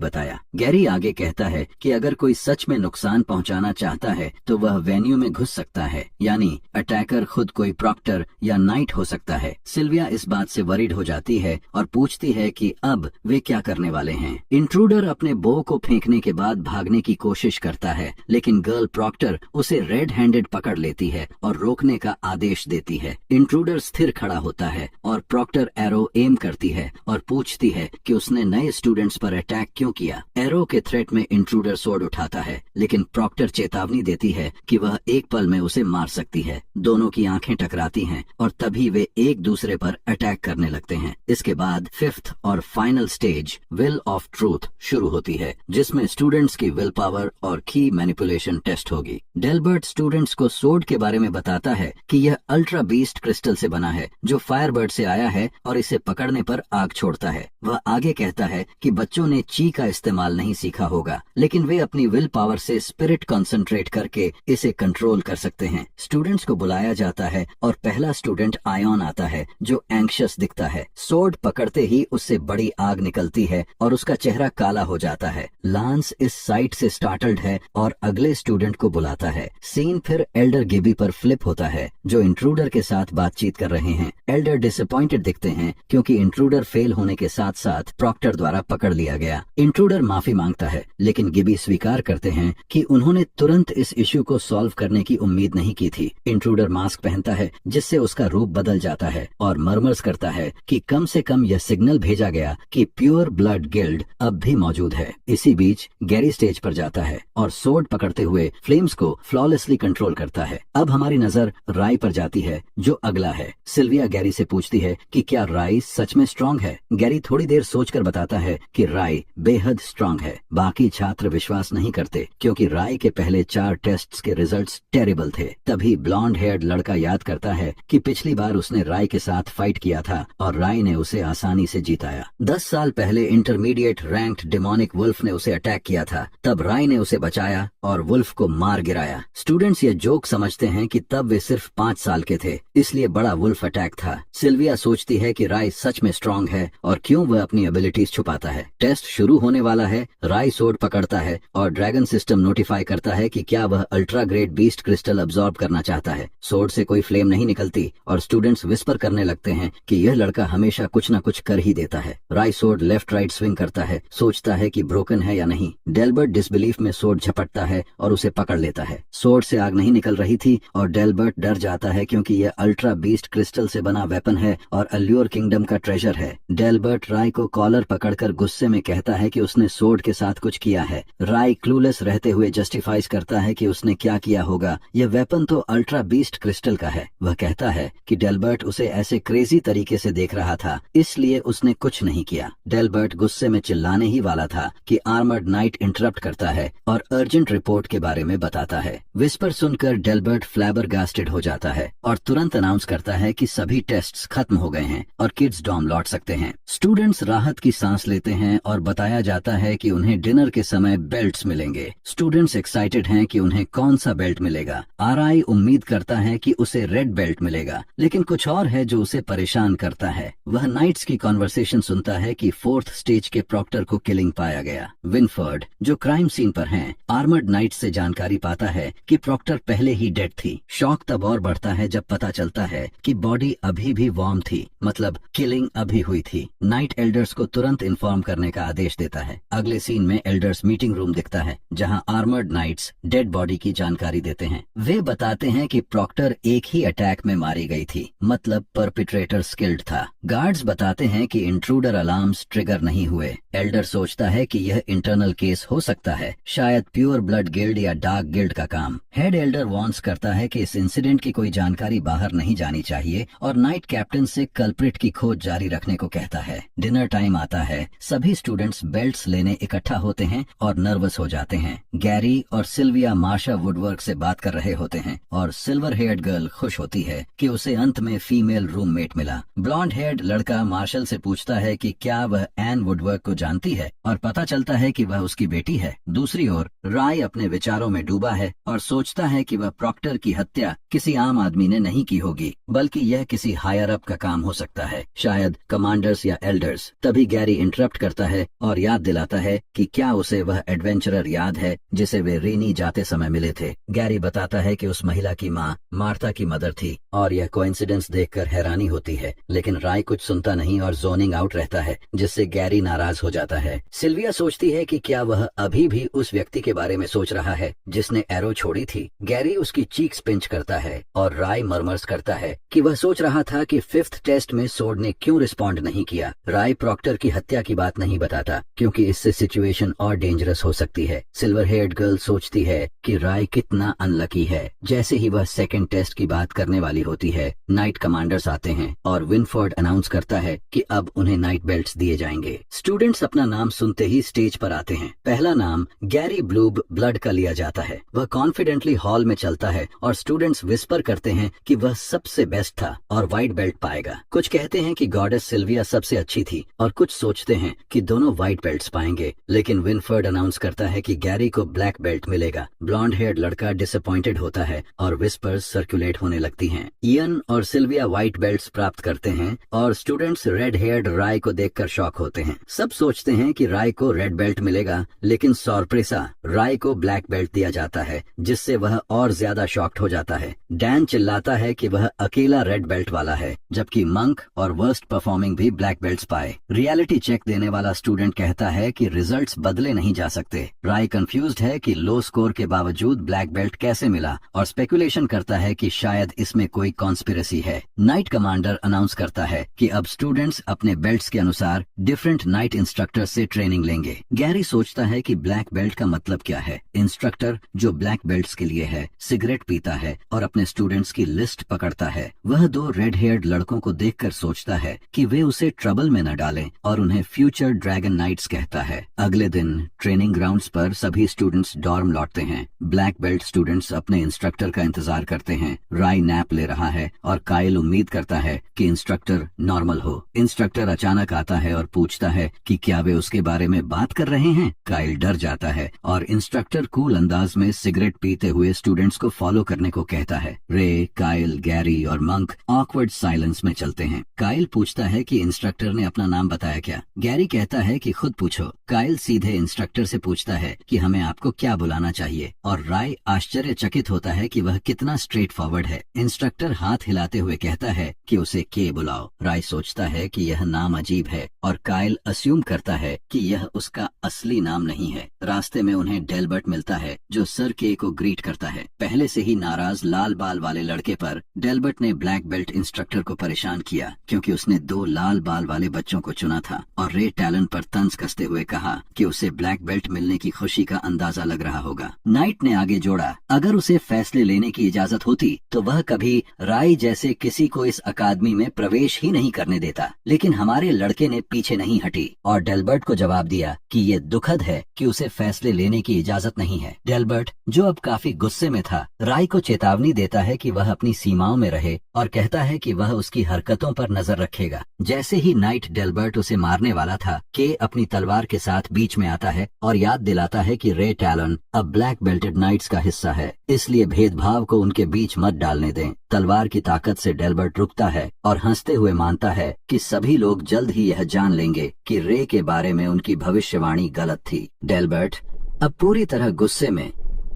बताया। गैरी आगे कहता है कि अगर कोई सच में नुकसान पहुंचाना चाहता है तो वह वेन्यू में घुस सकता है, यानी अटैकर खुद कोई प्रॉक्टर या नाइट हो सकता है। सिल्विया इस बात से वरीड हो जाती है और पूछती है कि अब वे क्या करने वाले हैं। इंट्रूडर अपने बो को फेंकने के बाद भागने की कोशिश करता है, लेकिन गर्ल प्रॉक्टर उसे रेड हैंडेड पकड़ लेती है और रोकने का आदेश देती है। इंट्रूडर स्थिर खड़ा होता है और प्रॉक्टर एरो एम करती है और पूछती है कि उसने नए स्टूडेंट्स पर अटैक क्यों किया। एरो के थ्रेट में इंट्रूडर सोर्ड उठाता है, लेकिन प्रॉक्टर चेतावनी देती है कि वह एक पल में उसे मार सकती है। दोनों की आंखें टकराती हैं और तभी वे एक दूसरे पर अटैक करने लगते हैं। इसके बाद फिफ्थ और final stage will of truth शुरू होती है, जिसमें स्टूडेंट्स की विल पावर और की मैनिपुलेशन टेस्ट होगी। डेल्बर्ट स्टूडेंट्स को सोर्ड के बारे में बताता है कि यह अल्ट्रा बीस्ट क्रिस्टल से बना है, जो फायरबर्ड से आया है और इसे पकड़ने पर आग छोड़ता है। वह आगे कहता है कि बच्चों ने ची का इस्तेमाल नहीं सीखा होगा, लेकिन वे अपनी विल पावर से स्पिरिट कंसंट्रेट करके इसे कंट्रोल कर सकते हैं। स्टूडेंट्स को बुलाया जाता है और पहला स्टूडेंट आयोन आता है, जो एंग्शियस दिखता है। सोर्ड पकड़ते ही उससे बड़ी आग निकलती है और उसका चेहरा काला हो जाता है। लांस इस साइट से स्टार्टल्ड है और अगले स्टूडेंट को बुलाता है। सीन फिर एल्डर गिबी पर फ्लिप होता है, जो इंट्रूडर के साथ बातचीत कर रहे हैं। एल्डर डिसअपॉइंटेड दिखते हैं क्योंकि इंट्रूडर फेल होने के साथ साथ प्रॉक्टर द्वारा पकड़ लिया गया। इंट्रूडर माफी मांगता है, लेकिन गिबी स्वीकार करते हैं कि उन्होंने तुरंत इस इश्यू को सॉल्व करने की उम्मीद नहीं की थी। इंट्रूडर मास्क पहनता है, जिससे उसका रूप बदल जाता है और मर्मर्स करता है कि कम से कम यह सिग्नल भेजा गया कि प्योर ब्लड गिल्ड अब भी मौजूद है। इसी बीच गैरी स्टेज पर जाता है और सोर्ड पकड़ते हुए फ्लेम्स को फ्लॉलेसली कंट्रोल करता है। अब हमारी नजर राय पर जाती है, जो अगला है। सिल्विया गैरी से पूछती है कि क्या राय सच में स्ट्रांग है। गैरी थोड़ी देर सोचकर बताता है कि राय बेहद स्ट्रांग है। बाकी छात्र विश्वास नहीं करते क्योंकि राय के पहले 4 टेस्ट्स के रिजल्ट्स टेरिबल थे। तभी ब्लॉन्ड हेयर्ड लड़का याद करता है कि पिछली बार उसने राय के साथ फाइट किया था और राय ने उसे आसानी से जीताया। 10 साल पहले इंटरमीडिएट रैंक्ड डेमोनिक वुल्फ ने उसे अटैक किया था, तब राय ने उसे बचाया और वुल्फ को मार गिराया। स्टूडेंट्स ये जोक समझते हैं कि तब वे सिर्फ 5 साल के थे, इसलिए बड़ा वुल्फ अटैक था। सिल्विया सोचती है कि राय सच में स्ट्रांग है और क्यों वह अपनी एबिलिटीज छुपाता है। टेस्ट शुरू होने वाला है। राय सोर्ड पकड़ता है और ड्रैगन सिस्टम नोटिफाई करता है कि क्या वह ultra grade beast crystal absorb करना चाहता है। सोर्ड से कोई फ्लेम नहीं निकलती और स्टूडेंट्स विस्पर करने लगते हैं कि यह लड़का हमेशा कुछ न कुछ कर ही देता है। राय सोर्ड लेफ्ट राइट स्विंग करता है, सोचता है कि ब्रोकन है या नहीं। डेल्बर्ट डिसबिलीफ में सोर्ड झपटता है और उसे पकड़ लेता है। सोर्ड से आग नहीं निकल रही थी और डेल्बर्ट डर जाता है क्योंकि यह अल्ट्रा बीस्ट क्रिस्टल से बना वेपन है और अल्यूर किंगडम का ट्रेजर है। डेल्बर्ट राय को कॉलर पकड़कर गुस्से में कहता है कि उसने सोर्ड के साथ कुछ किया है। राय क्लूलेस रहते हुए जस्टिफाइज करता है कि उसने क्या किया होगा, यह वेपन तो अल्ट्रा बीस्ट क्रिस्टल का है। वह कहता है कि डेल्बर्ट उसे ऐसे क्रेजी तरीके से देख रहा था, इसलिए उसने कुछ नहीं किया। डेल्बर्ट गुस्से में चिल्लाने ही वाला था कि आर्मर्ड नाइट इंटरप्ट करता है और अर्जेंट रिपोर्ट के बारे में बताता है। विस्पर सुनकर डेल्बर्ट फ्लैबरगास्टेड हो जाता है और तुरंत अनाउंस करता है कि सभी टेस्ट्स खत्म हो गए हैं और किड्स डॉर्म लौट सकते हैं। स्टूडेंट्स राहत की सांस लेते हैं और बताया जाता है कि उन्हें डिनर के समय बेल्ट्स मिलेंगे। स्टूडेंट्स एक्साइटेड हैं कि उन्हें कौन सा बेल्ट मिलेगा। आरआई उम्मीद करता है कि उसे रेड बेल्ट मिलेगा, लेकिन कुछ और है जो उसे परेशान करता है। वह नाइट्स की कॉन्वर्सेशन सुनता है कि 4th स्टेज के प्रॉक्टर को किलिंग पाया गया। विनफर्ड, जो क्राइम सीन पर हैं, आर्मर्ड नाइट्स से जानकारी पाता है कि प्रॉक्टर पहले ही डेड थी। शॉक तब और बढ़ता है जब पता चलता है कि बॉडी बॉडी अभी भी वार्म थी, मतलब किलिंग अभी हुई थी। नाइट एल्डर्स को तुरंत इन्फॉर्म करने का आदेश देता है। अगले सीन में एल्डर्स मीटिंग रूम दिखता है जहां आर्मर्ड नाइट्स डेड बॉडी की जानकारी देते हैं। वे बताते हैं कि प्रॉक्टर एक ही अटैक में मारी गई थी, मतलब परपिट्रेटर स्किल्ड था। गार्ड्स बताते हैं कि इंट्रूडर अलार्म्स ट्रिगर नहीं हुए। एल्डर सोचता है कि यह इंटरनल केस हो सकता है, शायद प्योर ब्लड गिल्ड या डार्क गिल्ड का काम। हेड एल्डर वार्न्स करता है कि इस इंसिडेंट की कोई जानकारी बाहर नहीं जानी चाहिए और नाइट कैप्टन से कल्प्रिट की खोज जारी रखने को कहता है। डिनर टाइम आता है, सभी स्टूडेंट्स बेल्ट्स लेने इकट्ठा होते हैं और नर्वस हो जाते हैं। गैरी और सिल्विया मार्शा वुडवर्क से बात कर रहे होते हैं और सिल्वर हेयर्ड गर्ल खुश होती है कि उसे अंत में फीमेल रूममेट मिला। ब्लॉन्ड हेयर्ड लड़का मार्शल से पूछता है कि क्या वह एन वुडवर्क को जानती है और पता चलता है कि वह उसकी बेटी है। दूसरी ओर राय अपने विचारों में डूबा है और सोचता है कि वह प्रॉक्टर की हत्या किसी आम आदमी ने नहीं की होगी, बल्कि यह किसी हायर अप का काम हो सकता है, शायद कमांडर्स या एल्डर्स। तभी गैरी इंटरप्ट करता है और याद दिलाता है कि क्या उसे वह एडवेंचरर याद है जिसे वे रेनी जाते समय मिले थे। गैरी बताता है कि उस महिला की माँ मार्था की मदर थी और यह कोइंसिडेंस देखकर हैरानी होती है, लेकिन राय कुछ सुनता नहीं और जोनिंग आउट रहता है, जिससे गैरी नाराज हो जाता है। सिल्विया सोचती है कि क्या वह अभी भी उस व्यक्ति के बारे में सोच रहा है जिसने एरो छोड़ी थी। गैरी उसकी चीक्स पिंच करता है और राय मरमर्स करता है कि वह सोच रहा था कि 5th टेस्ट में सोड ने क्यों रिस्पॉन्ड नहीं किया। राय प्रॉक्टर की हत्या की बात नहीं बताता क्योंकि इससे सिचुएशन और डेंजरस हो सकती है। सिल्वर हेयर्ड गर्ल सोचती है कि राय कितना अनलकी है। जैसे ही वह 2nd टेस्ट की बात करने वाली होती है, नाइट कमांडर्स आते हैं और विनफोर्ड अनाउंस करता है कि अब उन्हें नाइट बेल्ट्स दिए जाएंगे। स्टूडेंट्स अपना नाम सुनते ही स्टेज पर आते हैं। पहला नाम गैरी ब्लूब ब्लड का लिया जाता है। वह कॉन्फिडेंटली हॉल में चलता है और स्टूडेंट्स विस्पर करते हैं कि वह सबसे बेस्ट था और व्हाइट बेल्ट पाएगा। कुछ कहते हैं कि गॉडेस सिल्विया सबसे अच्छी थी और कुछ सोचते हैं कि दोनों व्हाइट बेल्ट्स पाएंगे, लेकिन विनफोर्ड अनाउंस करता है कि गैरी को ब्लैक बेल्ट मिलेगा। ब्लॉन्ड हेयर्ड लड़का डिसअपॉइंटेड होता है और विस्पर्स सर्कुलेट होने लगती हैं। इयन और सिल्विया व्हाइट बेल्ट्स प्राप्त करते हैं और स्टूडेंट्स रेड हेयर्ड राय को देखकर शॉक होते हैं। सब सोचते हैं कि राय को रेड बेल्ट मिलेगा, लेकिन सॉरप्रेसा राय को ब्लैक बेल्ट दिया जाता है, जिससे वह और ज्यादा शॉक्ड हो जाता है। डैन चिल्लाता है कि वह अकेला रेड बेल्ट वाला है, जबकि मंक और वर्स्ट परफॉर्मिंग भी ब्लैक बेल्ट्स पाए। रियलिटी चेक देने वाला स्टूडेंट कहता है कि रिजल्ट्स बदले नहीं जा सकते। राय कंफ्यूज्ड है कि लो स्कोर के बावजूद ब्लैक बेल्ट कैसे मिला और स्पेकुलेशन करता है कि शायद इसमें कोई कॉन्स्पिरेसी है। नाइट कमांडर अनाउंस करता है कि अब स्टूडेंट्स अपने बेल्ट्स के अनुसार डिफरेंट नाइट इंस्ट्रक्टर से ट्रेनिंग लेंगे। गैरी सोचता है कि ब्लैक बेल्ट का मतलब क्या है। इंस्ट्रक्टर जो ब्लैक बेल्ट्स के लिए है सिगरेट पीता है और अपने स्टूडेंट्स की लिस्ट पकड़ता है। वह 2 रेड हेयर्ड लड़कों को देखकर सोचता है कि वे उसे ट्रबल में न डालें और उन्हें फ्यूचर ड्रैगन नाइट्स कहता है। अगले दिन ट्रेनिंग ग्राउंड्स पर सभी स्टूडेंट्स डॉर्म लौटते हैं। ब्लैक बेल्ट स्टूडेंट्स अपने इंस्ट्रक्टर का इंतजार करते हैं। राय नैप ले रहा है और काइल उम्मीद करता है कि इंस्ट्रक्टर नॉर्मल हो। इंस्ट्रक्टर अचानक आता है और पूछता है कि क्या वे उसके बारे में बात कर रहे हैं। काइल डर जाता है और इंस्ट्रक्टर कूल अंदाज में सिगरेट पीते हुए स्टूडेंट्स को फॉलो करने को कहता है। रे, काइल, गैरी और मंक ऑकवर्ड साइलेंस में चलते हैं। काइल पूछता है कि इंस्ट्रक्टर ने अपना नाम बताया क्या। गैरी कहता है कि खुद पूछो। काइल सीधे इंस्ट्रक्टर से पूछता है कि हमें आपको क्या बुलाना चाहिए और राय आश्चर्यचकित होता है कि वह कितना स्ट्रेट फॉरवर्ड है। इंस्ट्रक्टर हाथ हिलाते हुए कहता है कि उसे के बुलाओ। राय सोचता है कि यह नाम अजीब है और काइल अस्यूम करता है कि यह उसका असली नाम नहीं है। रास्ते में उन्हें डेल्बर्ट मिलता है जो सर के को ग्रीट करता है। पहले से ही नाराज लाल बाल वाले लड़के पर डेल्बर्ट ने ब्लैक बेल्ट इंस्ट्रक्टर को परेशान किया क्योंकि उसने 2 लाल बाल वाले बच्चों को चुना था और रे टैलन पर तंज कसते हुए कहा कि उसे ब्लैक बेल्ट मिलने की खुशी का अंदाजा लग रहा होगा। नाइट ने आगे जोड़ा, अगर उसे फैसले लेने की इजाजत होती तो वह कभी राय जैसे किसी को इस अकादमी में प्रवेश ही नहीं करने देता, लेकिन हमारे लड़के ने पीछे नहीं हटी और डेल्बर्ट को जवाब दिया कि ये दुखद है कि उसे फैसले लेने की इजाजत नहीं है। डेल्बर्ट जो अब काफी गुस्से में था, राय को चेतावनी देता है कि वह अपनी सीमाओं में रहे और कहता है कि वह उसकी हरकतों पर नजर रखेगा। जैसे ही नाइट डेल्बर्ट उसे मारने वाला था, के अपनी तलवार के साथ बीच में आता है और याद दिलाता है कि रे टैलन अब ब्लैक बेल्टेड नाइट्स का हिस्सा है, इसलिए भेदभाव को उनके बीच मत डालने दें। तलवार की ताकत से डेल्बर्ट रुकता है और हंसते हुए मानता है कि सभी लोग जल्द ही यह जान लेंगे कि रे के बारे में उनकी भविष्यवाणी गलत थी। डेल्बर्ट अब पूरी तरह गुस्से में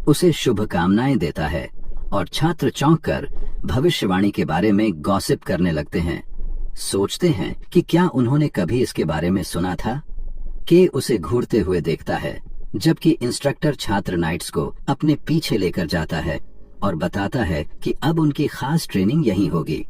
उसे शुभकामनाएं देता है और छात्र चौंक कर भविष्यवाणी के बारे में गॉसिप करने लगते हैं। सोचते हैं कि क्या उन्होंने कभी इसके बारे में सुना था। के उसे घूरते हुए देखता है, जबकि इंस्ट्रक्टर छात्र नाइट्स को अपने पीछे लेकर जाता है और बताता है कि अब उनकी खास ट्रेनिंग यहीं होगी।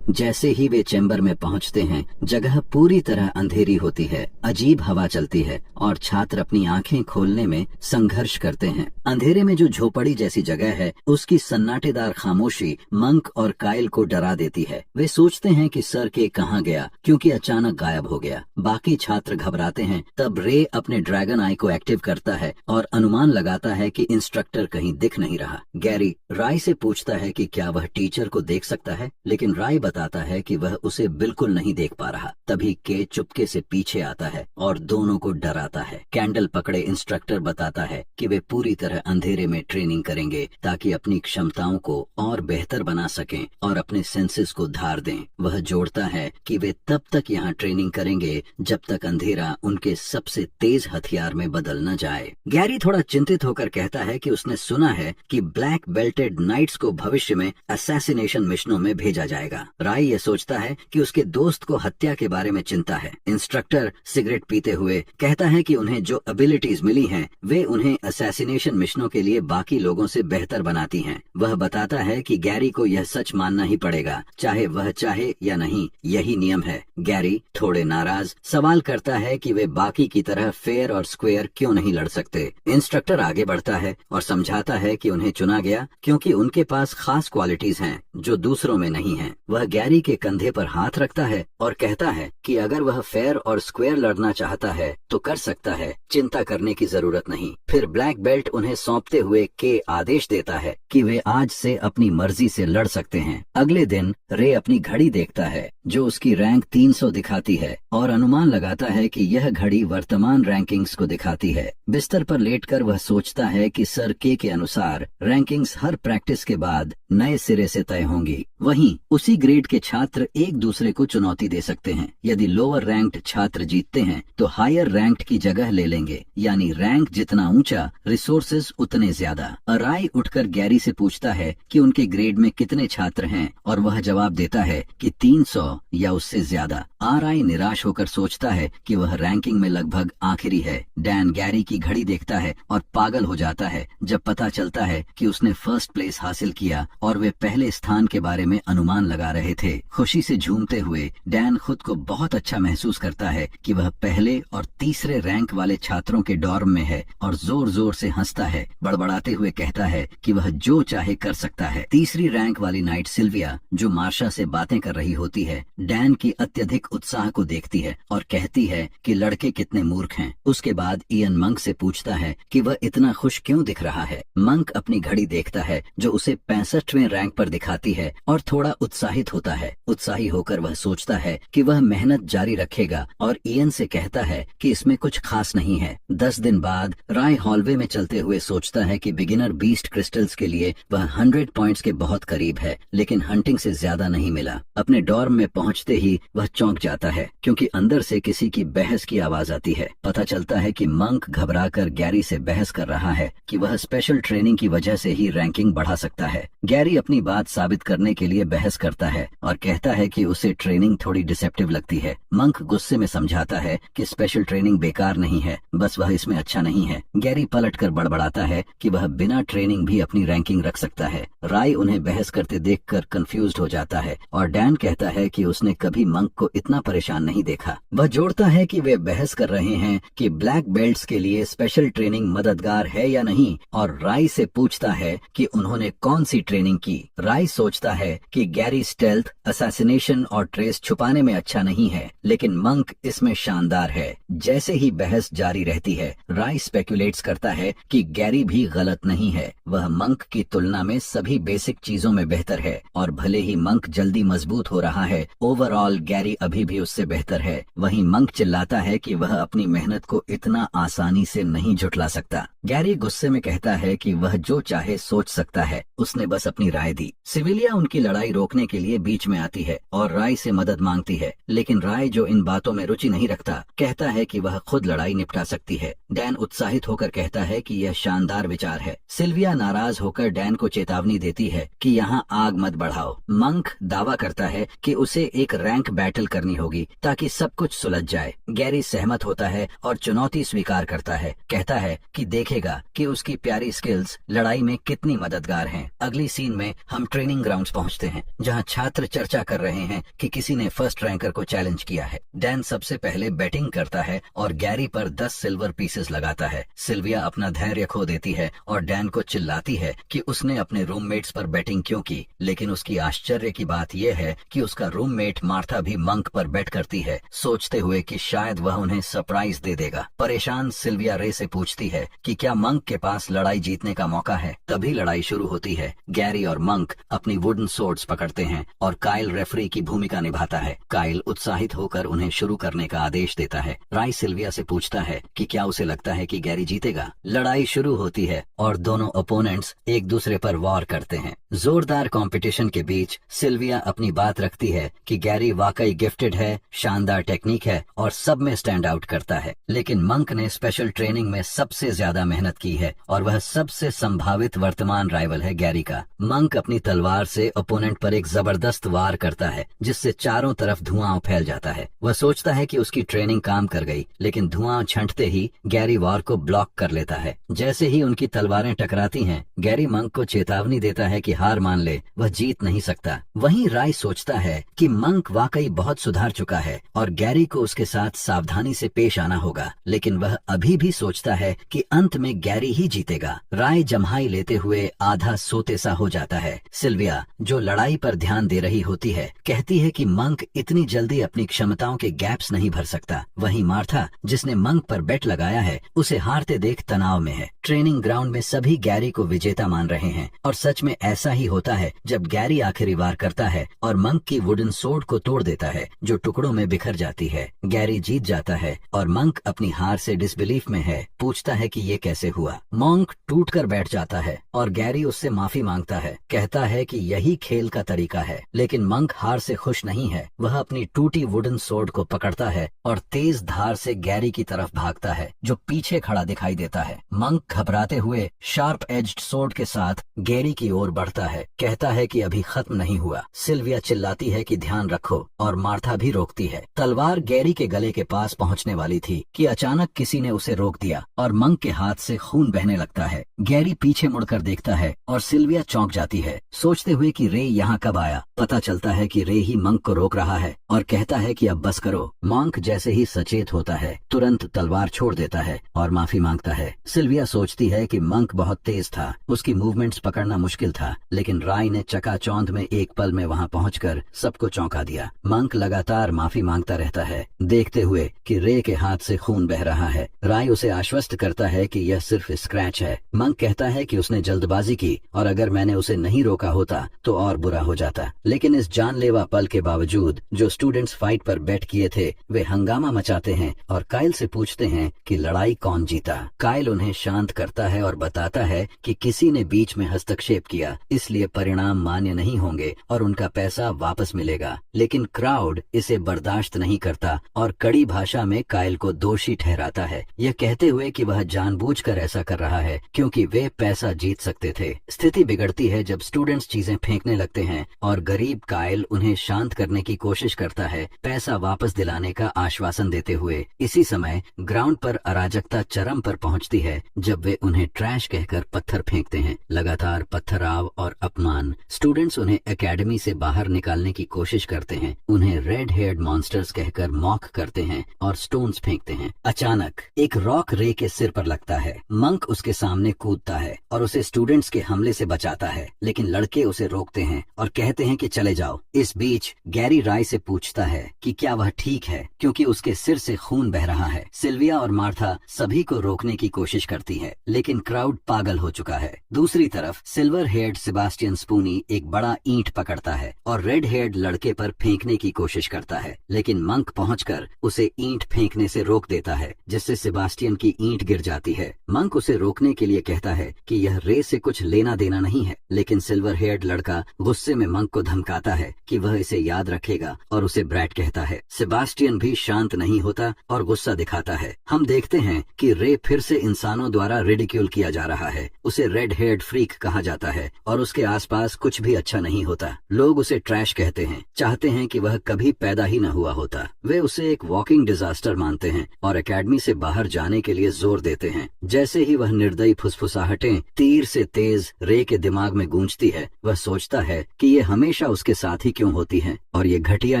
जैसे ही वे चैम्बर में पहुंचते हैं, जगह पूरी तरह अंधेरी होती है, अजीब हवा चलती है और छात्र अपनी आंखें खोलने में संघर्ष करते हैं। अंधेरे में जो झोपड़ी जैसी जगह है, उसकी सन्नाटेदार खामोशी मंक और काइल को डरा देती है। वे सोचते हैं कि सर के कहाँ गया, क्योंकि अचानक गायब हो गया। बाकी छात्र घबराते हैं। तब रे अपने ड्रैगन आई को एक्टिव करता है और अनुमान लगाता है कि इंस्ट्रक्टर कहीं दिख नहीं रहा। गैरी राय से पूछता है कि क्या वह टीचर को देख सकता है, लेकिन राय बताता है कि वह उसे बिल्कुल नहीं देख पा रहा। तभी के चुपके से पीछे आता है और दोनों को डराता है। कैंडल पकड़े इंस्ट्रक्टर बताता है कि वे पूरी तरह अंधेरे में ट्रेनिंग करेंगे ताकि अपनी क्षमताओं को और बेहतर बना सकें और अपने सेंसेस को धार दें। वह जोड़ता है कि वे तब तक यहाँ ट्रेनिंग करेंगे जब तक अंधेरा उनके सबसे तेज हथियार में बदल न जाए। गैरी थोड़ा चिंतित होकर कहता है कि उसने सुना है कि ब्लैक बेल्टेड नाइट्स को भविष्य में असैसिनेशन मिशनों में भेजा जाएगा। राय ये सोचता है कि उसके दोस्त को हत्या के बारे में चिंता है। इंस्ट्रक्टर सिगरेट पीते हुए कहता है कि उन्हें जो एबिलिटीज मिली हैं, वे उन्हें असैसिनेशन मिशनों के लिए बाकी लोगों से बेहतर बनाती हैं। वह बताता है कि गैरी को यह सच मानना ही पड़ेगा, चाहे वह चाहे या नहीं, यही नियम है। गैरी थोड़े नाराज सवाल करता है कि वे बाकी की तरह फेयर और स्क्वेयर क्यों नहीं लड़ सकते। इंस्ट्रक्टर आगे बढ़ता है और समझाता है कि उन्हें चुना गया क्योंकि उनके पास खास क्वालिटीज हैं जो दूसरों में नहीं हैं। वह गैरी के कंधे पर हाथ रखता है और कहता है कि अगर वह फेयर और स्क्वेयर लड़ना चाहता है तो कर सकता है, चिंता करने की जरूरत नहीं। फिर ब्लैक बेल्ट उन्हें सौंपते हुए के आदेश देता है कि वे आज से अपनी मर्जी से लड़ सकते हैं। अगले दिन रे अपनी घड़ी देखता है जो उसकी रैंक 300 दिखाती है और अनुमान लगाता है कि यह घड़ी वर्तमान रैंकिंग्स को दिखाती है। बिस्तर पर लेटकर वह सोचता है कि सर के अनुसार रैंकिंग्स हर प्रैक्टिस के बाद नए सिरे से तय होंगी। वहीं उसी ग्रेड के छात्र एक दूसरे को चुनौती दे सकते हैं। यदि लोअर रैंक्ड छात्र जीतते हैं तो हायर रैंक्ड की जगह ले लेंगे, यानी रैंक जितना ऊंचा रिसोर्सेज उतने ज्यादा। राय उठकर गैरी से पूछता है कि उनके ग्रेड में कितने छात्र हैं और वह जवाब देता है कि 300 या उससे ज्यादा। राय निराश होकर सोचता है कि वह रैंकिंग में लगभग आखिरी है। डैन गैरी की घड़ी देखता है और पागल हो जाता है जब पता चलता है कि उसने फर्स्ट प्लेस हासिल किया और वे पहले स्थान के बारे में अनुमान लगा रहे थे। खुशी से झूमते हुए डैन खुद को बहुत अच्छा महसूस करता है कि वह पहले और तीसरे रैंक वाले छात्रों के डॉर्म में है और जोर जोर से हंसता है। बड़बड़ाते हुए कहता है कि वह जो चाहे कर सकता है। तीसरी रैंक वाली नाइट सिल्विया, जो मार्शा से बातें कर रही होती है, डैन की अत्यधिक उत्साह को देखती है और कहती है कि लड़के कितने मूर्ख हैं। उसके बाद इयन मंक से पूछता है कि वह इतना खुश क्यों दिख रहा है। मंक अपनी घड़ी देखता है जो उसे 65वें रैंक पर दिखाती है और थोड़ा उत्साहित होता है। उत्साही होकर वह सोचता है कि वह मेहनत जारी रखेगा और इयन से कहता है कि इसमें कुछ खास नहीं है। 10 दिन बाद राय हॉलवे में चलते हुए सोचता है कि बिगिनर बीस्ट क्रिस्टल्स के लिए वह 100 पॉइंट्स के बहुत करीब है, लेकिन हंटिंग से ज्यादा नहीं मिला। अपने डॉर्म में पहुंचते ही वह चौंक जाता है क्योंकि अंदर से किसी की बहस की आवाज आती है। पता चलता है कि मंक घबराकर गैरी से बहस कर रहा है कि वह स्पेशल ट्रेनिंग की वजह से ही रैंकिंग बढ़ा सकता है। गैरी अपनी बात साबित करने के लिए बहस करता है और कहता है कि उसे ट्रेनिंग थोड़ी डिसेप्टिव लगती है। मंक गुस्से में समझाता है कि स्पेशल ट्रेनिंग बेकार नहीं है, बस वह इसमें अच्छा नहीं है। गैरी पलटकर बड़बड़ाता है कि वह बिना ट्रेनिंग भी अपनी रैंकिंग रख सकता है। राय उन्हें बहस करते देखकर कंफ्यूज्ड हो जाता है और डैन कहता है कि उसने कभी मंक को इतना परेशान नहीं देखा। वह जोड़ता है कि वे बहस कर रहे हैं कि ब्लैक बेल्ट्स के लिए स्पेशल ट्रेनिंग मददगार है या नहीं, और राय से पूछता है कि उन्होंने कौन सी ट्रेनिंग की। राय सोचता है कि गैरी स्टेल्थ, असैसिनेशन और ट्रेस छुपाने में अच्छा नहीं है, लेकिन मंक इसमें शानदार है। जैसे ही बहस जारी रहती है, राय स्पेकुलेट्स करता है कि गैरी भी गलत नहीं है। वह मंक की तुलना में सभी बेसिक चीजों में बेहतर है और भले ही मंक जल्दी मजबूत हो रहा है, ओवरऑल गैरी अभी भी उससे बेहतर है। वहीं मंक चिल्लाता है कि वह अपनी मेहनत को इतना आसानी से नहीं झुठला सकता। गैरी गुस्से में कहता है कि वह जो चाहे सोच सकता है, उसने बस अपनी राय दी। सिविलिया उनकी लड़ाई रोकने के लिए बीच में आती है और राय से मदद मांगती है, लेकिन राय, जो इन बातों में रुचि नहीं रखता, कहता है कि वह खुद लड़ाई निपटा सकती है। डैन उत्साहित होकर कहता है कि यह शानदार विचार है। सिल्विया नाराज होकर डैन को चेतावनी देती है कि यहाँ आग मत बढ़ाओ। मंक दावा करता है कि उसे एक रैंक बैटल करनी होगी ताकि सब कुछ सुलझ जाए। गैरी सहमत होता है और चुनौती स्वीकार करता है। कहता है कि देखेगा कि उसकी प्यारी स्किल्स लड़ाई में कितनी मददगार हैं। अगली सीन में हम ट्रेनिंग ग्राउंड्स पहुंचते हैं, जहां छात्र चर्चा कर रहे हैं कि किसी ने फर्स्ट रैंकर को चैलेंज किया है। डैन सबसे पहले बैटिंग करता है और गैरी पर 10 सिल्वर पीसेस लगाता है। सिल्विया अपना धैर्य खो देती है और डैन को चिल्लाती है कि उसने अपने रूममेट्स पर बैटिंग क्यों की, लेकिन उसकी आश्चर्य की बात यह है कि उसका रूममेट मार्था भी मंक पर बैट करती है, सोचते हुए कि शायद वह उन्हें सरप्राइज दे देगा। परेशान सिल्विया रे से पूछती है कि क्या मंक के पास लड़ाई जीतने का मौका है। तभी लड़ाई शुरू होती है। गैरी और मंक अपनी वुडन सोर्ड्स पकड़ते हैं और काइल रेफरी की भूमिका निभाता है। काइल उत्साहित होकर उन्हें शुरू करने का आदेश देता है। राय सिल्विया से पूछता है कि क्या उसे लगता है कि गैरी जीतेगा। लड़ाई शुरू होती है और दोनों ओपोनेंट्स एक दूसरे पर वॉर करते हैं। जोरदार कंपटीशन के बीच सिल्विया अपनी बात रखती है कि गैरी वाकई गिफ्टेड है, शानदार टेक्निक है और सब में स्टैंड आउट करता है, लेकिन मंक ने स्पेशल ट्रेनिंग में सबसे ज्यादा मेहनत की है और वह सबसे संभावित वर्तमान राइवल है गैरी का। मंक अपनी तलवार से ओपोनेंट पर एक जबरदस्त वार करता है, जिससे चारों तरफ धुआं फैल जाता है। वह सोचता है कि उसकी ट्रेनिंग काम कर गई, लेकिन धुआं छंटते ही गैरी वार को ब्लॉक कर लेता है। जैसे ही उनकी तलवारें टकराती हैं, गैरी मंक को चेतावनी देता है कि हार मान ले, वह जीत नहीं सकता। वहीं राय सोचता है कि मंक वाकई बहुत सुधार चुका है और गैरी को उसके साथ सावधानी से पेश आना होगा, लेकिन वह अभी भी सोचता है कि अंत में गैरी ही जीतेगा। राय जम्हाई लेते हुए आधा सोते सा हो जाता है। सिल्विया, जो लड़ाई पर ध्यान दे रही होती है, कहती है कि मंक इतनी जल्दी अपनी क्षमताओं के गैप्स नहीं भर सकता। वहीं मार्था, जिसने मंक पर बेट लगाया है, उसे हारते देख तनाव में है। ट्रेनिंग ग्राउंड में सभी गैरी को विजेता मान रहे हैं और सच में ऐसा ही होता है जब गैरी आखिरी वार करता है और मंक की वुडन सोर्ड को तोड़ देता है, जो टुकड़ों में बिखर जाती है। गैरी जीत जाता है और मंक अपनी हार से डिसबिलीफ में है। पूछता है कि ये कैसे हुआ। मंक टूटकर बैठ जाता है और गैरी उससे माफी मांगता है। कहता है कि यही खेल का तरीका है, लेकिन मंक हार से खुश नहीं है। वह अपनी टूटी वुडन सोर्ड को पकड़ता है और तेज धार से गैरी की तरफ भागता है, जो पीछे खड़ा दिखाई देता है। मंक घबराते हुए शार्प एज्ड सोर्ड के साथ गैरी की ओर बढ़ता है। कहता है कि अभी खत्म नहीं हुआ। सिल्विया चिल्लाती है कि ध्यान रखो और मार्था भी रोकती है। तलवार गैरी के गले के पास पहुंचने वाली थी कि अचानक किसी ने उसे रोक दिया और मंक के हाथ से खून बहने लगता है। गैरी पीछे मुड़कर देखता है और सिल्विया चौंक जाती है, सोचते हुए कि रे यहाँ कब आया। पता चलता है कि रे ही मंक को रोक रहा है और कहता है कि अब बस करो। मंक जैसे ही सचेत होता है, तुरंत तलवार छोड़ देता है और माफी मांगता है। सिल्विया सोचती है कि मंक बहुत तेज था, उसकी मूवमेंट्स पकड़ना मुश्किल था, लेकिन राय ने चकाचौंध में एक पल में वहां पहुंचकर सबको चौंका दिया। मंक लगातार माफी मांगता रहता है, देखते हुए कि रे के हाथ से खून बह रहा है। राय उसे आश्वस्त करता है कि यह सिर्फ स्क्रैच है। मंक कहता है कि उसने जल्दबाजी की और अगर मैंने उसे नहीं रोका होता तो और बुरा हो जाता, लेकिन इस जानलेवा पल के बावजूद जो स्टूडेंट्स फाइट पर बैट किए थे, वे हंगामा मचाते हैं और काइल से पूछते हैं कि लड़ाई कौन जीता। काइल उन्हें शांत करता है और बताता है कि किसी ने बीच में हस्तक्षेप किया, इसलिए परिणाम मान्य नहीं होंगे और उनका पैसा वापस मिलेगा। लेकिन क्राउड इसे बर्दाश्त नहीं करता और कड़ी भाषा में काइल को दोषी ठहराता है, यह कहते हुए कि वह जानबूझकर ऐसा कर रहा है क्योंकि वे पैसा जीत सकते थे। स्थिति बिगड़ती है जब स्टूडेंट्स चीजें फेंकने लगते हैं और गरीब काइल उन्हें शांत करने की कोशिश करता है, पैसा वापस दिलाने का आश्वासन देते हुए। इसी समय ग्राउंड पर अराजकता चरम पर पहुंचती है जब वे उन्हें ट्रैश कहकर पत्थर फेंकते हैं। लगातार पत्थराव और अपमान। स्टूडेंट्स उन्हें एकेडमी से बाहर निकालने की कोशिश करते हैं, उन्हें रेड हेयर्ड मॉन्स्टर्स कहकर मॉक करते हैं और स्टोन्स फेंकते हैं। अचानक एक रॉक रे के सिर पर लगता है। मंक उसके सामने कूदता है और उसे स्टूडेंट्स के हमले से बचाता है, लेकिन लड़के उसे रोकते हैं और कहते हैं कि चले जाओ। इस बीच गैरी राय से पूछता है कि क्या वह ठीक है, क्योंकि उसके सिर से खून बह रहा है। सिल्विया और मार्था सभी को रोकने की कोशिश करती है, लेकिन क्राउड पागल हो चुका है। दूसरी तरफ सिल्वर हेयर्ड सेबास्टियन स्पूनी एक बड़ा ईंट पकड़ता है और रेड हेयर्ड लड़के पर फेंकने की कोशिश करता है, लेकिन मंक पहुंचकर उसे ईंट फेंकने से रोक देता है, जिससे सेबास्टियन की ईंट गिर जाती है। मंक उसे रोकने के लिए कहता है कि यह रेस से कुछ लेना देना नहीं है, लेकिन सिल्वर हेयर्ड लड़का गुस्से में मंक को धमकाता है कि वह इसे याद रखेगा और उसे ब्रैट कहता है। सेबास्टियन भी शांत नहीं होता और गुस्सा दिखाता है। हम देखते हैं कि रे फिर से इंसानों द्वारा रिडिक्यूल किया जा रहा है। उसे रेड हेयर्ड फ्रीक कहा जाता है और उसके आसपास कुछ भी अच्छा नहीं होता। लोग उसे ट्रैश कहते हैं, चाहते हैं कि वह कभी पैदा ही न हुआ होता। वे उसे एक वॉकिंग डिजास्टर मानते हैं और एकेडमी से बाहर जाने के लिए जोर देते हैं। जैसे ही वह निर्दयी फुसफुसाहटें तीर से तेज रे के दिमाग में गूंजती है, वह सोचता है कि ये हमेशा उसके साथ ही क्यों होती हैं और ये घटिया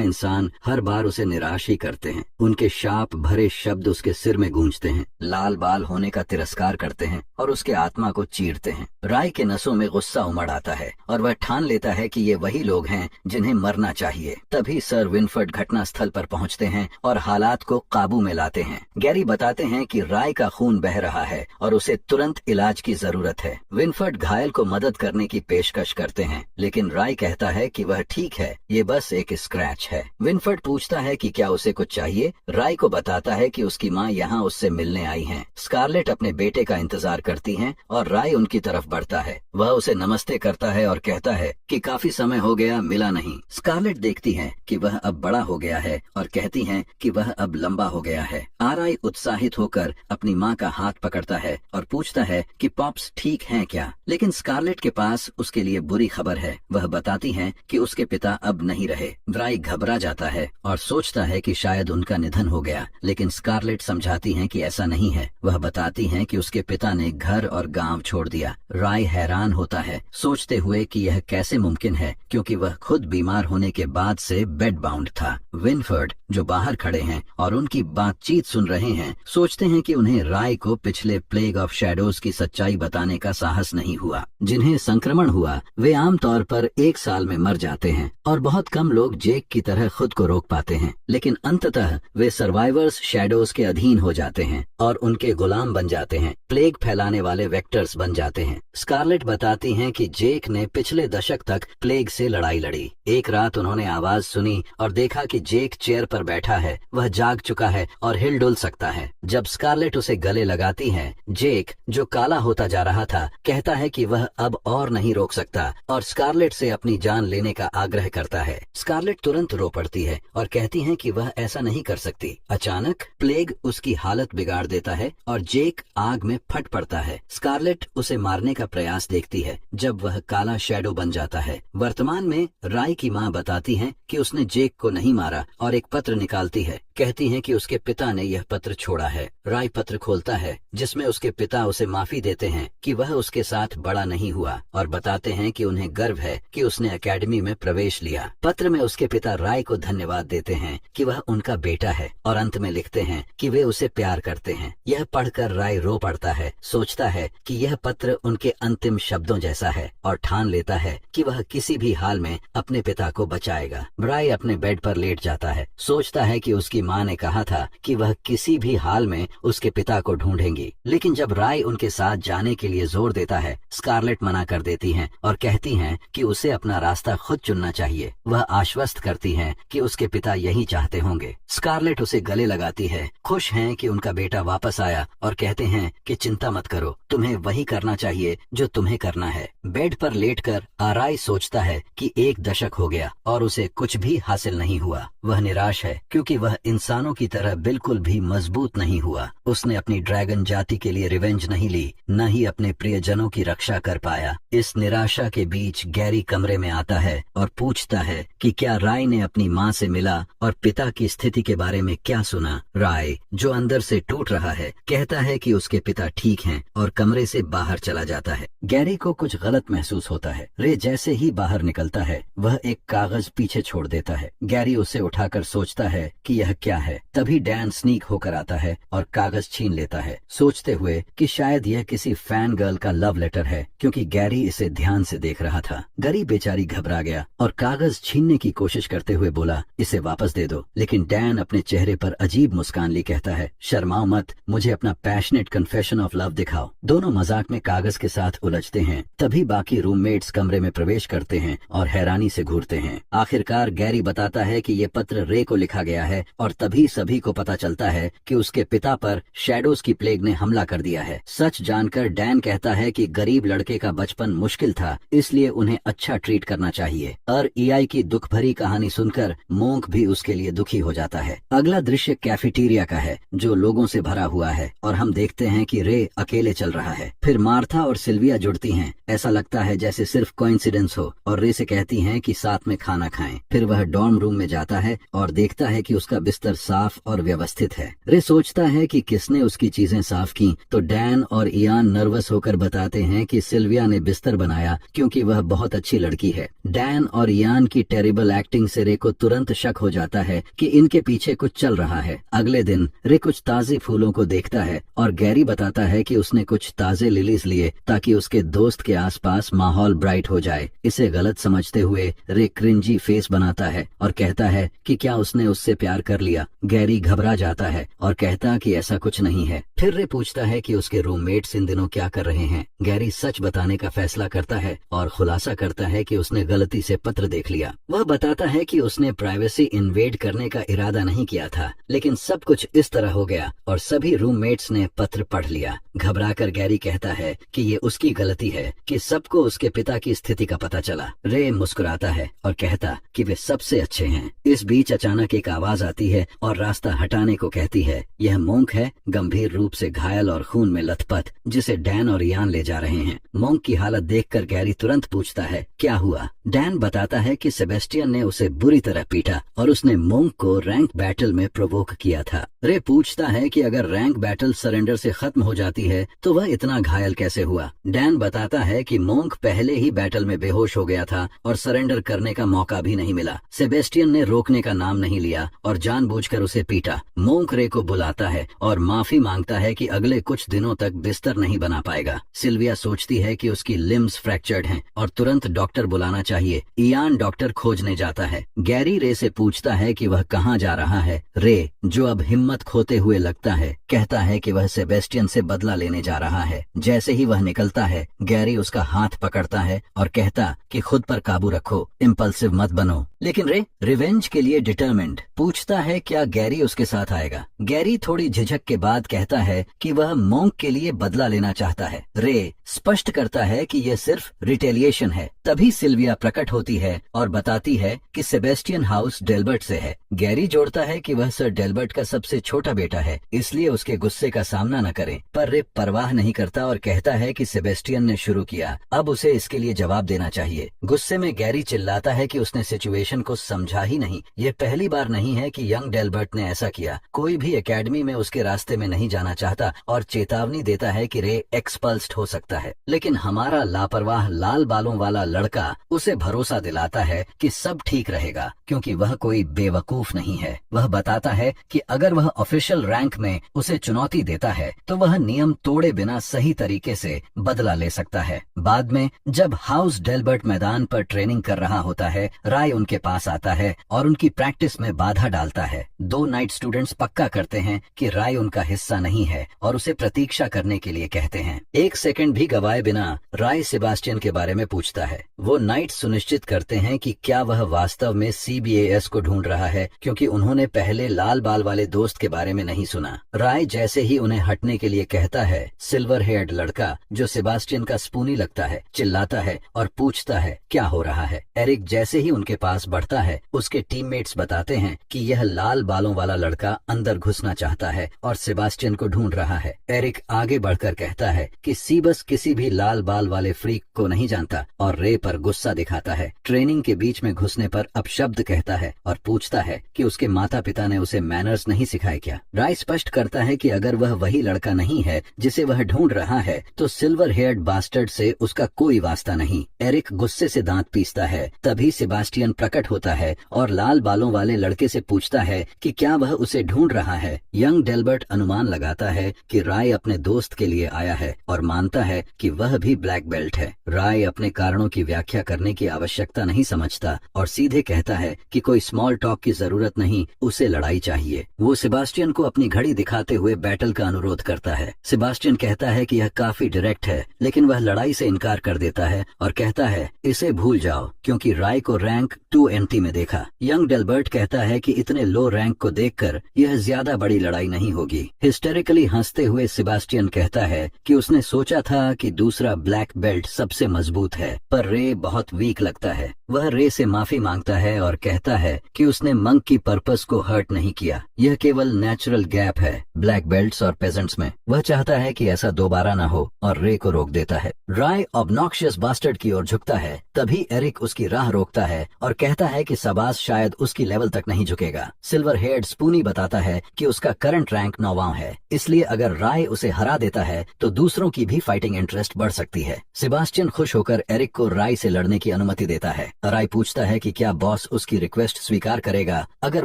इंसान हर बार उसे निराश ही करते हैं। उनके शाप भरे शब्द उसके सिर में गूंजते हैं, लाल बाल होने का तिरस्कार करते हैं और उसके आत्मा को चीरते हैं। राय के नसों में गुस्सा उमड़ आता है और वह ठान लेता है कि ये वही लोग हैं जिन्हें मरना चाहिए। तभी सर विनफर्ड घटना स्थल पर पहुंचते हैं और हालात को काबू में लाते हैं। गैरी बताते हैं कि राय का खून बह रहा है और उसे तुरंत इलाज की जरूरत है। विनफर्ड घायल को मदद करने की पेशकश करते हैं, लेकिन राय कहता है कि वह ठीक है, ये बस एक स्क्रैच है। विनफर्ड पूछता है कि क्या उसे कुछ चाहिए। राय को बताता है कि उसकी माँ यहाँ उससे मिलने आई हैं। स्कारलेट अपने बेटे का इंतजार करती हैं और राय उनकी तरफ बढ़ता है। वह उसे नमस्ते करता है और कहता है कि काफी समय हो गया, मिला नहीं। स्कारलेट देखती है कि वह अब बड़ा हो गया है और कहती हैं कि वह अब लंबा हो गया है। आराई उत्साहित होकर अपनी माँ का हाथ पकड़ता है और पूछता है कि पॉप्स ठीक हैं क्या, लेकिन स्कारलेट के पास उसके लिए बुरी खबर है। वह बताती हैं कि उसके पिता अब नहीं रहे। राय घबरा जाता है और सोचता है कि शायद उनका निधन हो गया, लेकिन स्कारलेट समझाती हैं कि ऐसा नहीं है। वह बताती हैं कि उसके पिता ने घर और गांव छोड़ दिया। राय हैरान होता है, सोचते हुए कि यह कैसे मुमकिन है, क्योंकि वह खुद बीमार होने के बाद से बेड बाउंड था। विनफर्ड जो बाहर खड़े हैं और उनकी बातचीत सुन रहे हैं, सोचते हैं कि उन्हें राय को पिछले प्लेग ऑफ शैडोज की सच्चाई बताने का साहस नहीं हुआ। जिन्हें संक्रमण हुआ वे आमतौर पर 1 साल में मर जाते हैं और बहुत कम लोग जेक की तरह खुद को रोक पाते हैं, लेकिन अंततः वे सर्वाइवर्स शैडोज के अधीन हो जाते हैं और उनके गुलाम बन जाते हैं। प्लेग फैलाने वाले वेक्टर्स बन जाते हैं। स्कारलेट बताती हैं कि जेक ने पिछले दशक तक प्लेग से लड़ाई लड़ी। एक रात उन्होंने आवाज सुनी और देखा कि जेक चेयर पर बैठा है। वह जाग चुका है और हिल-डुल सकता है। जब स्कारलेट उसे गले लगाती है, जेक जो काला होता जा रहा था कहता है कि वह अब और नहीं रोक सकता और स्कारलेट से अपनी जान लेने का आग्रह करता है। स्कारलेट तुरंत रो पड़ती है और कहती है कि वह ऐसा नहीं कर सकती। अचानक प्लेग उसकी हालत बिगाड़ देता है और जेक आग में फट पड़ता है। स्कारलेट उसे मारने का प्रयास देखती है जब वह काला शैडो बन जाता है। वर्तमान में राय की माँ बताती है कि उसने जेक को नहीं मारा और एक पत्र निकालती है। कहती हैं कि उसके पिता ने यह पत्र छोड़ा है। राय पत्र खोलता है जिसमें उसके पिता उसे माफी देते हैं कि वह उसके साथ बड़ा नहीं हुआ और बताते हैं कि उन्हें गर्व है कि उसने एकेडमी में प्रवेश लिया। पत्र में उसके पिता राय को धन्यवाद देते हैं कि वह उनका बेटा है और अंत में लिखते हैं कि वे उसे प्यार करते हैं। यह पढ़कर राय रो पड़ता है, सोचता है कि यह पत्र उनके अंतिम शब्दों जैसा है और ठान लेता है कि वह किसी भी हाल में अपने पिता को बचाएगा। राय अपने बेड पर लेट जाता है, सोचता है कि उसकी माँ ने कहा था कि वह किसी भी हाल में उसके पिता को ढूंढेंगी, लेकिन जब राय उनके साथ जाने के लिए जोर देता है, स्कारलेट मना कर देती हैं और कहती हैं कि उसे अपना रास्ता खुद चुनना चाहिए। वह आश्वस्त करती हैं कि उसके पिता यही चाहते होंगे। स्कारलेट उसे गले लगाती है, खुश हैं कि उनका बेटा वापस आया और कहते हैं कि चिंता मत करो, तुम्हें वही करना चाहिए जो तुम्हें करना है। बेड पर लेटकर आराय सोचता है कि 1 दशक हो गया और उसे कुछ भी हासिल नहीं हुआ। वह निराश है क्योंकि वह इंसानों की तरह बिल्कुल भी मजबूत नहीं हुआ। उसने अपनी ड्रैगन जाति के लिए रिवेंज नहीं ली, न ही अपने प्रियजनों की रक्षा कर पाया। इस निराशा के बीच गैरी कमरे में आता है और पूछता है कि क्या राय ने अपनी माँ से मिला और पिता की स्थिति के बारे में क्या सुना। राय जो अंदर से टूट रहा है कहता है कि उसके पिता ठीक हैं और कमरे से बाहर चला जाता है। गैरी को कुछ गलत महसूस होता है। रे जैसे ही बाहर निकलता है वह एक कागज पीछे छोड़ देता है। गैरी उसे उठाकर सोचता है कि यह क्या है। तभी डैन स्नीक होकर आता है और कागज छीन लेता है, सोचते हुए कि शायद यह किसी फैन गर्ल का लव लेटर है, क्योंकि गैरी इसे ध्यान से देख रहा था। गैरी बेचारी घबरा गया और कागज छीनने की कोशिश करते हुए बोला, इसे वापस दे दो। लेकिन डैन अपने चेहरे पर अजीब मुस्कान ली कहता है, शर्माओ मत, मुझे अपना पैशनेट कन्फेशन ऑफ लव दिखाओ। दोनों मजाक में कागज के साथ उलझते हैं। तभी बाकी रूममेट्स कमरे में प्रवेश करते हैं और हैरानी से घूरते हैं। आखिरकार गैरी बताता है कि ये पत्र रे को लिखा गया है और तभी सभी को पता चलता है कि उसके पिता पर शैडोज की प्लेग ने हमला कर दिया है। सच जानकर डैन कहता है कि गरीब लड़के का बचपन मुश्किल था, इसलिए उन्हें अच्छा ट्रीट करना चाहिए। और ईआई की दुख भरी कहानी सुनकर मोंक भी उसके लिए दुखी हो जाता है। अगला दृश्य कैफेटेरिया का है जो लोगों से भरा हुआ है और हम देखते हैं कि रे अकेले चल रहा है। फिर मार्था और सिल्विया जुड़ती हैं। ऐसा लगता है जैसे सिर्फ कोइंसिडेंस हो और रे से कहती हैं कि साथ में खाना खाएं। फिर वह डॉर्म रूम में जाता है और देखता है कि उसका बिस्तर साफ और व्यवस्थित है। रे सोचता है कि किसने उसकी चीजें साफ की, तो डैन और इयान नर्वस होकर बताते हैं कि सिल्विया ने बिस्तर बनाया क्योंकि वह बहुत अच्छी लड़की है। डैन और इयान की टेरिबल एक्टिंग से रे को तुरंत शक हो जाता है कि इनके पीछे कुछ चल रहा है। अगले दिन रे कुछ ताजे फूलों को देखता है और गैरी बताता है कि उसने कुछ ताजे लिलीज लिए ताकि उसके दोस्त के आसपास माहौल ब्राइट हो जाए। इसे गलत समझते हुए रे क्रिंजी फेस बनाता है और कहता है कि क्या उसने उससे प्यार कर लिया। गैरी घबरा जाता है और कहता कि ऐसा कुछ नहीं है। फिर रे पूछता है कि उसके रूममेट्स इन दिनों क्या कर रहे हैं। गैरी सच बताने का फैसला करता है और खुलासा करता है कि उसने गलती से पत्र देख लिया। वह बताता है कि उसने प्राइवेसी इन्वेड करने का इरादा नहीं किया था, लेकिन सब कुछ इस तरह हो गया और सभी रूममेट्स ने पत्र पढ़ लिया। घबराकर गैरी कहता है कि ये उसकी गलती है कि सबको उसके पिता की स्थिति का पता चला। रे मुस्कुराता है और कहता कि वे सबसे अच्छे हैं। इस बीच अचानक एक आवाज आती है और रास्ता हटाने को कहती है। यह मोंक है, गंभीर रूप से घायल और खून में लथपथ, जिसे डैन और इयान ले जा रहे हैं। मोंक की हालत देखकर गैरी तुरंत पूछता है, क्या हुआ? डैन बताता है कि सेबेस्टियन ने उसे बुरी तरह पीटा और उसने मोंक को रैंक बैटल में प्रोवोक किया था। रे पूछता है कि अगर रैंक बैटल सरेंडर से खत्म हो जाती है तो वह इतना घायल कैसे हुआ। डैन बताता है कि मोंक पहले ही बैटल में बेहोश हो गया था और सरेंडर करने का मौका भी नहीं मिला। सेबेस्टियन ने रोकने का नाम नहीं लिया और जानबूझकर उसे पीटा। मोंक रे को बुलाता है और माफी मांगता है कि अगले कुछ दिनों तक बिस्तर नहीं बना पाएगा। सिल्विया सोचती है कि उसकी लिम्स फ्रैक्चर्ड हैं और तुरंत डॉक्टर बुलाना चाहिए। इयान डॉक्टर खोजने जाता है। गैरी रे से पूछता है कि वह कहाँ जा रहा है। रे, जो अब हिम्मत खोते हुए लगता है, कहता है कि वह सेबेस्टियन से बदला लेने जा रहा है। जैसे ही वह निकलता है, गैरी उसका हाथ पकड़ता है और कहता कि खुद पर काबू रखो, इम्पल्सिव मत बनो। लेकिन रे रिवेंज के लिए डिटर्मिन्ड, पूछता है क्या गैरी उसके साथ आएगा। गैरी थोड़ी झिझक के बाद कहता है कि वह मोंक के लिए बदला लेना चाहता है। रे स्पष्ट करता है कि यह सिर्फ रिटेलिएशन है। तभी सिल्विया प्रकट होती है और बताती है कि सेबेस्टियन हाउस डेल्बर्ट से है। गैरी जोड़ता है कि वह सर डेल्बर्ट का सबसे छोटा बेटा है, इसलिए उसके गुस्से का सामना न करें। पर रे परवाह नहीं करता और कहता है कि सेबेस्टियन ने शुरू किया, अब उसे इसके लिए जवाब देना चाहिए। गुस्से में गैरी चिल्लाता है कि उसने सिचुएशन को समझा ही नहीं। ये पहली बार नहीं है कि यंग डेल्बर्ट ने ऐसा किया। कोई भी एकेडमी में उसके रास्ते में नहीं जाना चाहता और चेतावनी देता है कि रे एक्सपल्स्ड हो सकता है। लेकिन हमारा लापरवाह लाल बालों वाला लड़का उसे भरोसा दिलाता है कि सब ठीक रहेगा, क्योंकि वह कोई बेवकूफ नहीं है। वह बताता है कि अगर वह ऑफिशियल रैंक में उसे चुनौती देता है तो वह नियम तोड़े बिना सही तरीके से बदला ले सकता है। बाद में जब हाउस डेल्बर्ट मैदान पर ट्रेनिंग कर रहा होता है, राय उनके पास आता है और उनकी प्रैक्टिस में बाधा डालता है। 2 नाइट स्टूडेंट्स पक्का करते हैं कि राय उनका हिस्सा नहीं है और उसे प्रतीक्षा करने के लिए कहते हैं। 1 सेकंड भी गवाए बिना राय सेबास्टियन के बारे में पूछता है। वो नाइट सुनिश्चित करते हैं कि क्या वह वास्तव में CBAS को ढूंढ रहा है, क्योंकि उन्होंने पहले लाल बाल वाले दोस्त के बारे में नहीं सुना। राय जैसे ही उन्हें हटने के लिए कहता है, सिल्वर हेयर्ड लड़का जो सेबास्टियन का स्पूनी लगता है चिल्लाता है और पूछता है क्या हो रहा है। एरिक जैसे ही उनके पास बढ़ता है, उसके टीममेट्स बताते हैं कि यह लाल बालों वाला लड़का अंदर घुसना चाहता है और सेबास्टियन को ढूंढ रहा है। एरिक आगे बढ़कर कहता है कि सीबस किसी भी लाल बाल वाले फ्रीक को नहीं जानता और रे पर गुस्सा दिखाता है। ट्रेनिंग के बीच में घुसने पर अपशब्द कहता है और पूछता है कि उसके माता पिता ने उसे मैनर्स नहीं सिखाए दिखाए क्या। राय स्पष्ट करता है कि अगर वह वही लड़का नहीं है जिसे वह ढूंढ रहा है तो सिल्वर हेयर्ड बास्टर्ड से उसका कोई वास्ता नहीं। एरिक गुस्से से दांत पीसता है। तभी सेबास्टियन प्रकट होता है और लाल बालों वाले लड़के से पूछता है कि क्या वह उसे ढूंढ रहा है। यंग डेल्बर्ट अनुमान लगाता है कि राय अपने दोस्त के लिए आया है और मानता है कि वह भी ब्लैक बेल्ट है। राय अपने कारणों की व्याख्या करने की आवश्यकता नहीं समझता और सीधे कहता है कि कोई स्मॉल टॉक की जरूरत नहीं, उसे लड़ाई चाहिए। वो सेबास्टियन को अपनी घड़ी दिखाते हुए बैटल का अनुरोध करता है। सेबास्टियन कहता है कि यह काफी डायरेक्ट है, लेकिन वह लड़ाई से इनकार कर देता है और कहता है इसे भूल जाओ क्योंकि राय को रैंक 2NT में देखा। यंग डेल्बर्ट कहता है कि इतने लो रैंक को देखकर यह ज्यादा बड़ी लड़ाई नहीं होगी। हिस्टेरिकली हंसते हुए सेबास्टियन कहता है कि उसने सोचा था कि दूसरा ब्लैक बेल्ट सबसे मजबूत है, पर रे बहुत वीक लगता है। वह रे से माफी मांगता है और कहता है कि उसने मंक की पर्पस को हर्ट नहीं किया, यह केवल नेचुरल गैप है ब्लैक बेल्ट्स और पेजेंट्स में। वह चाहता है कि ऐसा दोबारा न हो और रे को रोक देता है। राय ऑब्नॉक्शियस बास्टर्ड की ओर झुकता है, तभी एरिक उसकी राह रोकता है और कहता है कि सबास शायद उसकी लेवल तक नहीं झुकेगा। सिल्वर हेयर्ड स्पूनी बताता है कि उसका करंट रैंक 9वां है, इसलिए अगर राय उसे हरा देता है तो दूसरों की भी फाइटिंग इंटरेस्ट बढ़ सकती है। सेबास्टियन खुश होकर एरिक को राय से लड़ने की अनुमति देता है। राय पूछता है कि क्या बॉस उसकी रिक्वेस्ट स्वीकार करेगा अगर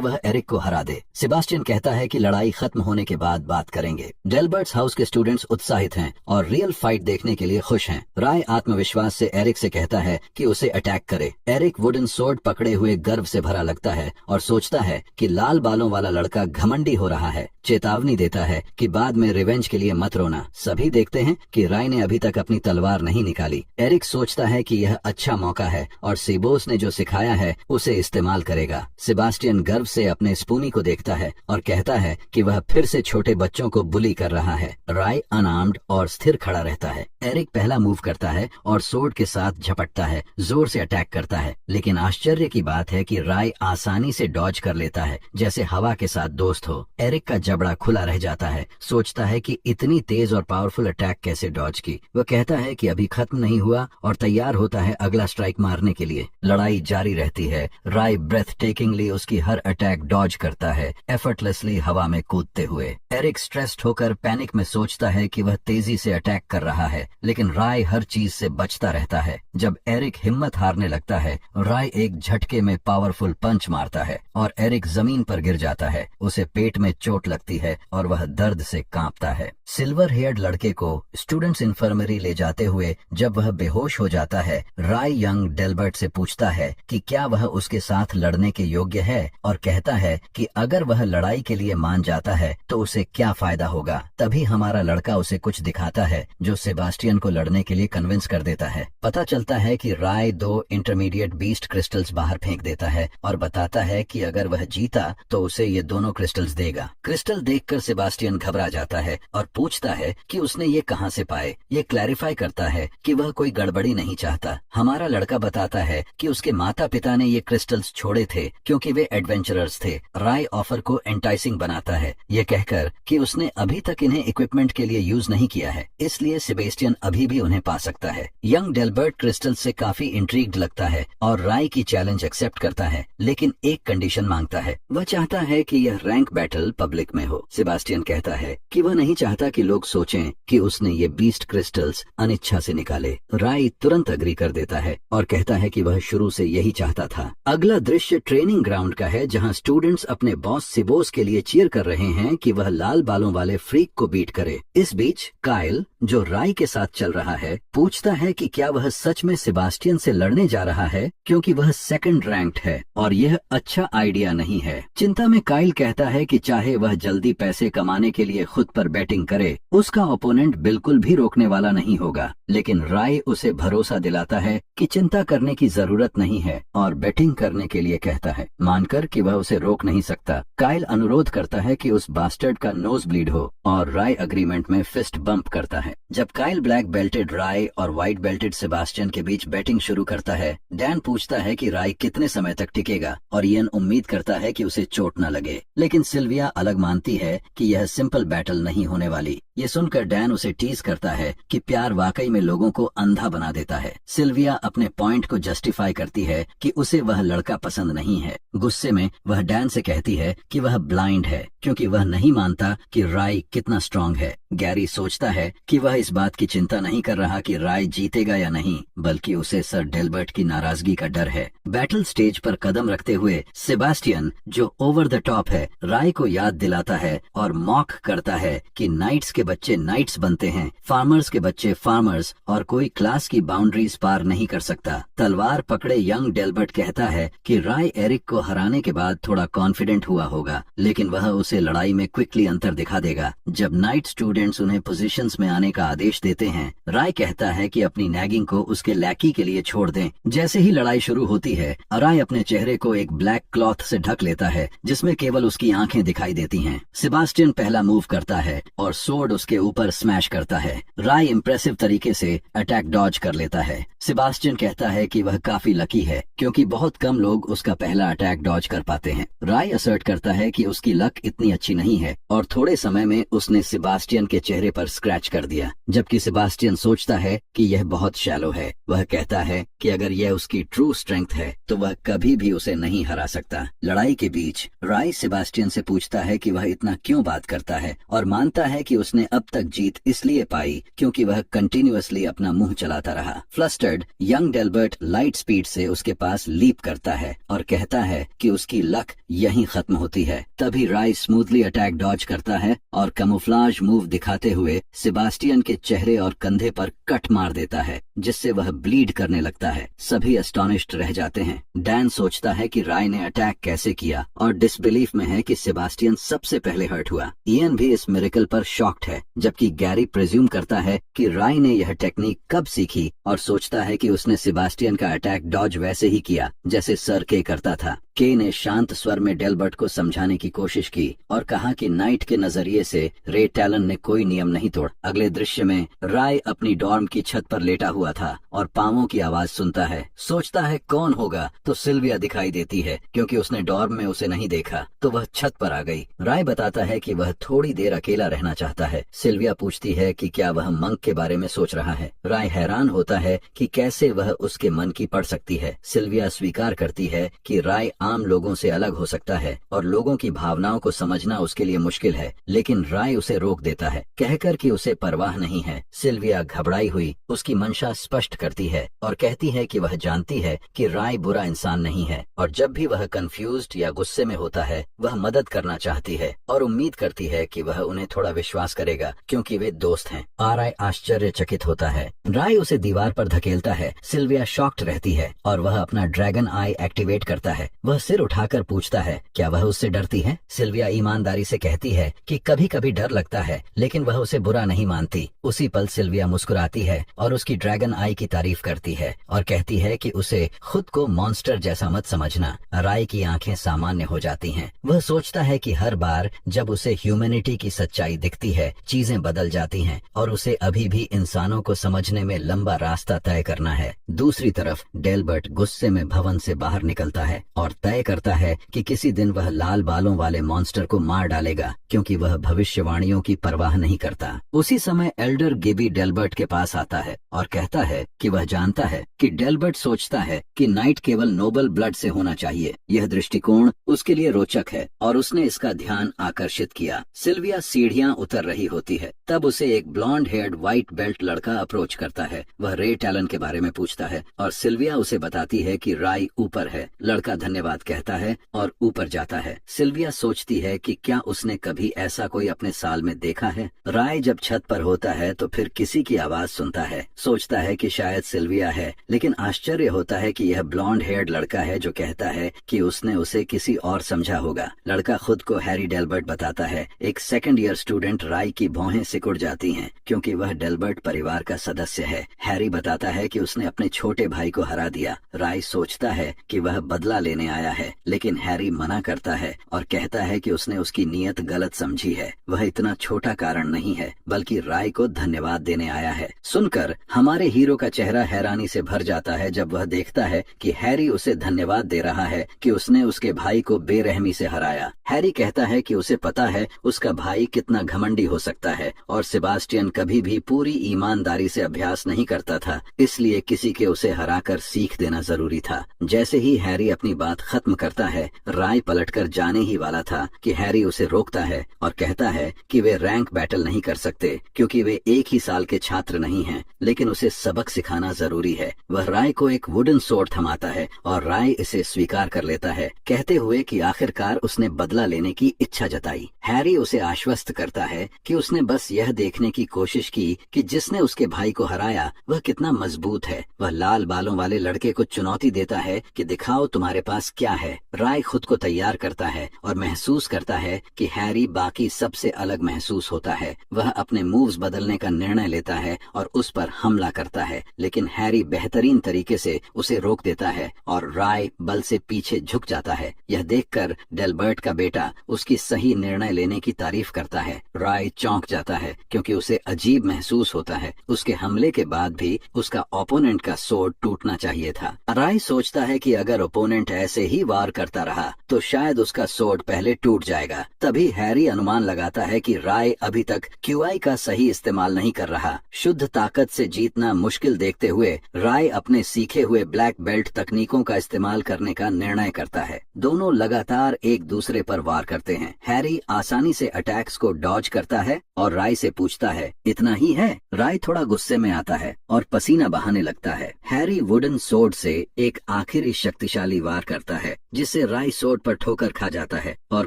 वह एरिक को हरा दे। सेबास्टियन कहता है कि लड़ाई खत्म होने के बाद बात करेंगे। डेल्बर्ट्स हाउस के स्टूडेंट्स उत्साहित हैं और रियल फाइट देखने के लिए खुश हैं। राय आत्मविश्वास से एरिक से कहता है कि उसे अटैक करे। एरिक वुडन सोर्ड पकड़े हुए गर्व से भरा लगता है और सोचता है कि लाल बालों वाला लड़का घमंडी हो रहा है। चेतावनी देता है कि बाद में रिवेंज के लिए मत रोना। सभी देखते हैं कि राय ने अभी तक अपनी तलवार नहीं निकाली। एरिक सोचता है कि यह अच्छा मौका है और सेबोस ने जो सिखाया है उसे इस्तेमाल करेगा। सेबास्टियन गर्व से अपने स्पूनी को देखता है और कहता है कि वह फिर से छोटे बच्चों को बुली कर रहा है। राय अनआर्म्ड और स्थिर खड़ा रहता है। एरिक पहला मूव करता है और सोर्ड के साथ झपटता है, जोर से अटैक करता है, लेकिन आश्चर्य की बात है कि राय आसानी से डॉज कर लेता है जैसे हवा के साथ दोस्त हो। एरिक का जबड़ा खुला रह जाता है, सोचता है कि इतनी तेज और पावरफुल अटैक कैसे डॉज की। वह कहता है कि अभी खत्म नहीं हुआ और तैयार होता है अगला स्ट्राइक मारने के लिए। लड़ाई जारी रहती है। राय ब्रेथ टेकिंगली उसकी हर अटैक डॉज करता है, एफर्टलेसली हवा में कूदते हुए। एरिक स्ट्रेस्ड होकर पैनिक में सोचता है कि वह तेजी से अटैक कर रहा है, लेकिन राय हर चीज से बचता रहता है। जब एरिक हिम्मत हारने लगता है, राय एक झटके में पावरफुल पंच मारता है और एरिक जमीन पर गिर जाता है। उसे पेट में चोट लगती है और वह दर्द से कांपता है। सिल्वर हेयर्ड लड़के को स्टूडेंट्स इन्फर्मरी ले जाते हुए जब वह बेहोश हो जाता है, राय यंग डेल्बर्ट से पूछता है कि क्या वह उसके साथ लड़ने के योग्य है और कहता है कि अगर वह लड़ाई के लिए मान जाता है तो उसे क्या फायदा होगा। तभी हमारा लड़का उसे कुछ दिखाता है जो सेबास्टियन को लड़ने के लिए कन्विंस कर देता है। पता चलता है कि राय 2 इंटरमीडिएट बीस्ट क्रिस्टल्स बाहर फेंक देता है और बताता है कि अगर वह जीता तो उसे ये दोनों क्रिस्टल्स देगा। क्रिस्टल देखकर सेबास्टियन घबरा जाता है और पूछता है कि उसने ये कहां से पाए। ये क्लैरिफाई करता है कि वह कोई गड़बड़ी नहीं चाहता। हमारा लड़का बताता है कि उसके माता पिता ने ये क्रिस्टल्स छोड़े थे क्योंकि वे एडवेंचरर्स थे। राय ऑफर को एंटाइसिंग बनाता है, ये कहकर कि उसने अभी तक इन्हें इक्विपमेंट के लिए यूज नहीं किया है, इसलिए सेबेस्टियन अभी भी उन्हें पा सकता है। यंग डेल्बर्ट क्रिस्टल से काफी इंट्रीग्ड लगता है और राय की चैलेंज एक्सेप्ट करता है, लेकिन एक कंडीशन मांगता है। वह चाहता है कि यह रैंक बैटल पब्लिक में हो। सेबास्टियन कहता है कि वह नहीं चाहता कि लोग सोचें कि उसने ये बीस्ट क्रिस्टल्स अनिच्छा से निकाले। राय तुरंत अग्री कर देता है और कहता है कि वह शुरू से यही चाहता था। अगला दृश्य ट्रेनिंग ग्राउंड का है जहां स्टूडेंट्स अपने बॉस सिबोस के लिए चीयर कर रहे हैं कि वह लाल बालों वाले फ्रीक को बीट करे। इस बीच काइल, जो राय के साथ चल रहा है, पूछता है कि क्या वह सच में सेबास्टियन से लड़ने जा रहा है क्योंकि वह सेकंड रैंक्ड है और यह अच्छा आइडिया नहीं है। चिंता में काइल कहता है कि चाहे वह जल्दी पैसे कमाने के लिए खुद पर बैटिंग करे, उसका ओपोनेंट बिल्कुल भी रोकने वाला नहीं होगा। लेकिन राय उसे भरोसा दिलाता है कि चिंता करने की जरूरत नहीं है और बैटिंग करने के लिए कहता है, मानकर कि वह उसे रोक नहीं सकता। काइल अनुरोध करता है कि उस बास्टर्ड का नोज ब्लीड हो और राय अग्रीमेंट में फिस्ट बम्प करता है। जब काइल ब्लैक बेल्टेड राय और व्हाइट बेल्टेड सेबास्टियन के बीच बैटिंग शुरू करता है, डैन पूछता है कि राय कितने समय तक टिकेगा और इयन उम्मीद करता है कि उसे चोट न लगे, लेकिन सिल्विया अलग मानती है कि यह सिंपल बैटल नहीं होने वाली। ये सुनकर डैन उसे टीज करता है कि प्यार वाकई में लोगों को अंधा बना देता है। सिल्विया अपने पॉइंट को जस्टिफाई जस्टिफाई करती है कि उसे वह लड़का पसंद नहीं है। गुस्से में वह डैन से कहती है कि वह ब्लाइंड है क्योंकि वह नहीं मानता कि राय कितना स्ट्रांग है। गैरी सोचता है कि वह इस बात की चिंता नहीं कर रहा कि राय जीतेगा या नहीं, बल्कि उसे सर डेल्बर्ट की नाराजगी का डर है। बैटल स्टेज पर कदम रखते हुए सेबास्टियन, जो ओवर द टॉप है, राय को याद दिलाता है और मॉक करता है कि नाइट्स के बच्चे नाइट्स बनते हैं, फार्मर्स के बच्चे फार्मर्स, और कोई क्लास की बाउंड्रीज पार नहीं कर सकता। तलवार पकड़े यंग डेल्बर्ट कहता है कि राय एरिक को हराने के बाद थोड़ा कॉन्फिडेंट हुआ होगा, लेकिन वह उसे लड़ाई में क्विकली अंतर दिखा देगा। जब नाइट स्टूडेंट्स उन्हें पोजीशंस में आने का आदेश देते हैं, राय कहता है कि अपनी नैगिंग को उसके लैकी के लिए छोड़ दें। जैसे ही लड़ाई शुरू होती है, राय अपने चेहरे को एक ब्लैक क्लॉथ से ढक लेता है जिसमें केवल उसकी आंखें दिखाई देती हैं। सेबास्टियन पहला मूव करता है और सोर्ड उसके ऊपर स्मैश करता है। राय इम्प्रेसिव तरीके से अटैक डॉज कर लेता है। सेबास्टियन कहता है कि वह काफी लकी है क्योंकि बहुत कम लोग उसका पहला अटैक डॉज कर पाते हैं। राय असर्ट करता है कि उसकी लक इतनी अच्छी नहीं है और थोड़े समय में उसने सेबास्टियन के चेहरे पर स्क्रैच कर दिया, जबकि सेबास्टियन सोचता है कि यह बहुत शैलो है। वह कहता है कि अगर यह उसकी ट्रू स्ट्रेंथ है तो वह कभी भी उसे नहीं हरा सकता। लड़ाई के बीच राय सेबास्टियन से पूछता है कि वह इतना क्यों बात करता है और मानता है कि उसने अब तक जीत इसलिए पाई क्योंकि वह कंटिन्यूअसली अपना मुंह चलाता रहा। Flustered young Delbert light speed से उसके पास लीप करता है और कहता है कि उसकी लक यहीं खत्म होती है। तभी राय स्मूथली अटैक डॉज करता है और कैमोफ्लेज मूव दिखाते हुए सेबास्टियन के चेहरे और कंधे पर कट मार देता है, जिससे वह ब्लीड करने लगता है। सभी एस्टोनिश्ड रह जाते हैं। डैन सोचता है कि राय ने अटैक कैसे किया और डिसबिलीफ में है कि सेबास्टियन सबसे पहले हर्ट हुआ। इयन भी इस मिरेकल पर शॉक्ड है, जबकि गैरी प्रिज्यूम करता है कि राय ने यह टेक्निक कब सीखी और सोचता है कि उसने सेबास्टियन का अटैक डॉज वैसे ही किया जैसे सर के करता था। के ने शांत स्वर में डेल्बर्ट को समझाने की कोशिश की और कहा कि नाइट के नजरिए से रे टैलन ने कोई नियम नहीं तोड़ा। अगले दृश्य में राय अपनी डॉर्म की छत पर लेटा हुआ था और पांवों की आवाज सुनता है। सोचता है कौन होगा तो सिल्विया दिखाई देती है। क्योंकि उसने डॉर्म में उसे नहीं देखा तो वह छत पर आ गई। राय बताता है कि वह थोड़ी देर अकेला रहना चाहता है। सिल्विया पूछती है कि क्या वह मंक के बारे में सोच रहा है। राय हैरान होता है कि कैसे वह उसके मन की पढ़ सकती है। सिल्विया स्वीकार करती है कि राय आम लोगों से अलग हो सकता है और लोगों की भावनाओं को समझना उसके लिए मुश्किल है, लेकिन राय उसे रोक देता है कहकर कि उसे परवाह नहीं है। सिल्विया घबराई हुई उसकी मंशा स्पष्ट करती है और कहती है कि वह जानती है कि राय बुरा इंसान नहीं है और जब भी वह कंफ्यूज्ड या गुस्से में होता है वह मदद करना चाहती है और उम्मीद करती है कि वह उन्हें थोड़ा विश्वास करेगा क्योंकि वे दोस्त हैं। राय आश्चर्यचकित होता है। राय उसे दीवार पर धकेलता है। सिल्विया शॉक्ड रहती है और वह अपना ड्रैगन आई एक्टिवेट करता है। वह सिर उठाकर पूछता है क्या वह उससे डरती है। सिल्विया ईमानदारी से कहती है कि कभी कभी डर लगता है, लेकिन वह उसे बुरा नहीं मानती। उसी पल सिल्विया मुस्कुराती है और उसकी ड्रैगन आई की तारीफ करती है और कहती है कि उसे खुद को मॉन्स्टर जैसा मत समझना। राय की आंखें सामान्य हो जाती हैं। वह सोचता है कि हर बार जब उसे ह्यूमैनिटी की सच्चाई दिखती है चीजें बदल जाती हैं और उसे अभी भी इंसानों को समझने में लंबा रास्ता तय करना है। दूसरी तरफ डेल्बर्ट गुस्से में भवन से बाहर निकलता है और तय करता है कि किसी दिन वह लाल बालों वाले मॉन्स्टर को मार डालेगा क्योंकि वह भविष्यवाणियों की परवाह नहीं करता। उसी समय एल्डर गिबी डेल्बर्ट के पास आता है और कहता है कि वह जानता है कि डेल्बर्ट सोचता है कि नाइट केवल नोबल ब्लड से होना चाहिए। यह दृष्टिकोण उसके लिए रोचक है और उसने इसका ध्यान आकर्षित किया। सिल्विया सीढ़ियां उतर रही होती है, तब उसे एक ब्लॉन्ड हेयर्ड व्हाइट बेल्ट लड़का अप्रोच करता है। वह रे टैलन के बारे में पूछता है और सिल्विया उसे बताती है कि राय ऊपर है। लड़का धन्यवाद कहता है और ऊपर जाता है। सिल्विया सोचती है कि क्या उसने कभी ऐसा कोई अपने साल में देखा है। राय जब छत पर होता है तो फिर किसी की आवाज सुनता है। सोचता है कि शायद सिल्विया है, लेकिन आश्चर्य होता है कि यह ब्लॉन्ड हेयर्ड लड़का है जो कहता है कि उसने उसे किसी और समझा होगा। लड़का खुद को हैरी डेल्बर्ट बताता है। एक सेकंड ईयर स्टूडेंट राय की भौहें सिकुड़ जाती हैं क्योंकि वह डेल्बर्ट परिवार का सदस्य है। हैरी बताता है कि उसने अपने छोटे भाई को हरा दिया। राय सोचता है कि वह बदला लेने आया है, लेकिन हैरी मना करता है और कहता है कि उसने उसकी नीयत गलत समझी है। वह इतना छोटा कारण नहीं है, बल्कि राय को धन्यवाद देने आया है। सुनकर हमारे हीरो का चेहरा हैरानी से भर जाता है जब वह देखता है कि हैरी उसे धन्यवाद दे रहा है कि उसने उसके भाई को बेरहमी से हराया। हैरी कहता है कि उसे पता है उसका भाई कितना घमंडी हो सकता है और सेबास्टियन कभी भी पूरी ईमानदारी से अभ्यास नहीं करता था, इसलिए किसी के उसे हराकर सीख देना जरूरी था। जैसे ही हैरी अपनी बात खत्म करता है, राय पलटकर जाने ही वाला था कि हैरी उसे रोकता है और कहता है कि वे रैंक बैटल नहीं कर सकते क्योंकि वे एक ही साल के छात्र नहीं हैं, लेकिन उसे सबक सिखाना जरूरी है। वह राय को एक वुडन सोर्ड थमाता है और राय इसे स्वीकार कर लेता है, कहते हुए कि आखिरकार उसने बदला लेने की इच्छा जताई। हैरी उसे आश्वस्त करता है कि उसने बस यह देखने की कोशिश की कि जिसने उसके भाई को हराया वह कितना मजबूत है। वह लाल बालों वाले लड़के को चुनौती देता है कि दिखाओ तुम्हारे पास क्या है। राय खुद को तैयार करता है और महसूस करता है कि हैरी बाकी सबसे अलग महसूस होता है। वह अपने मूव्स बदलने का निर्णय लेता है और उस पर हमला करता है, लेकिन हैरी बेहतरीन तरीके से उसे रोक देता है और राय बल से पीछे झुक जाता है। यह देखकर डेल्बर्ट का बेटा उसकी सही निर्णय लेने की तारीफ करता है। राय चौंक जाता है क्योंकि उसे अजीब महसूस होता है। उसके हमले के बाद भी उसका ओपोनेंट का सोर्ड टूटना चाहिए था। राय सोचता है कि अगर ओपोनेंट ऐसे ही वार करता रहा तो शायद उसका सोर्ड पहले टूट जाएगा। तभी हैरी अनुमान लगाता है कि राय अभी तक क्यूआई का सही इस्तेमाल नहीं कर रहा। शुद्ध ताकत से जीतना मुश्किल देखते हुए राय अपने सीखे हुए ब्लैक बेल्ट तकनीकों का इस्तेमाल करने का निर्णय करता है। दोनों लगातार एक दूसरे पर वार करते हैं। हैरी आसानी से अटैक्स को डॉज करता है और राय से पूछता है, इतना ही है? राय थोड़ा गुस्से में आता है और पसीना बहाने लगता है। हैरी वुडन सोर्ड से एक आखिरी शक्तिशाली वार करता है जिससे राय सोर्ड पर ठोकर खा जाता है और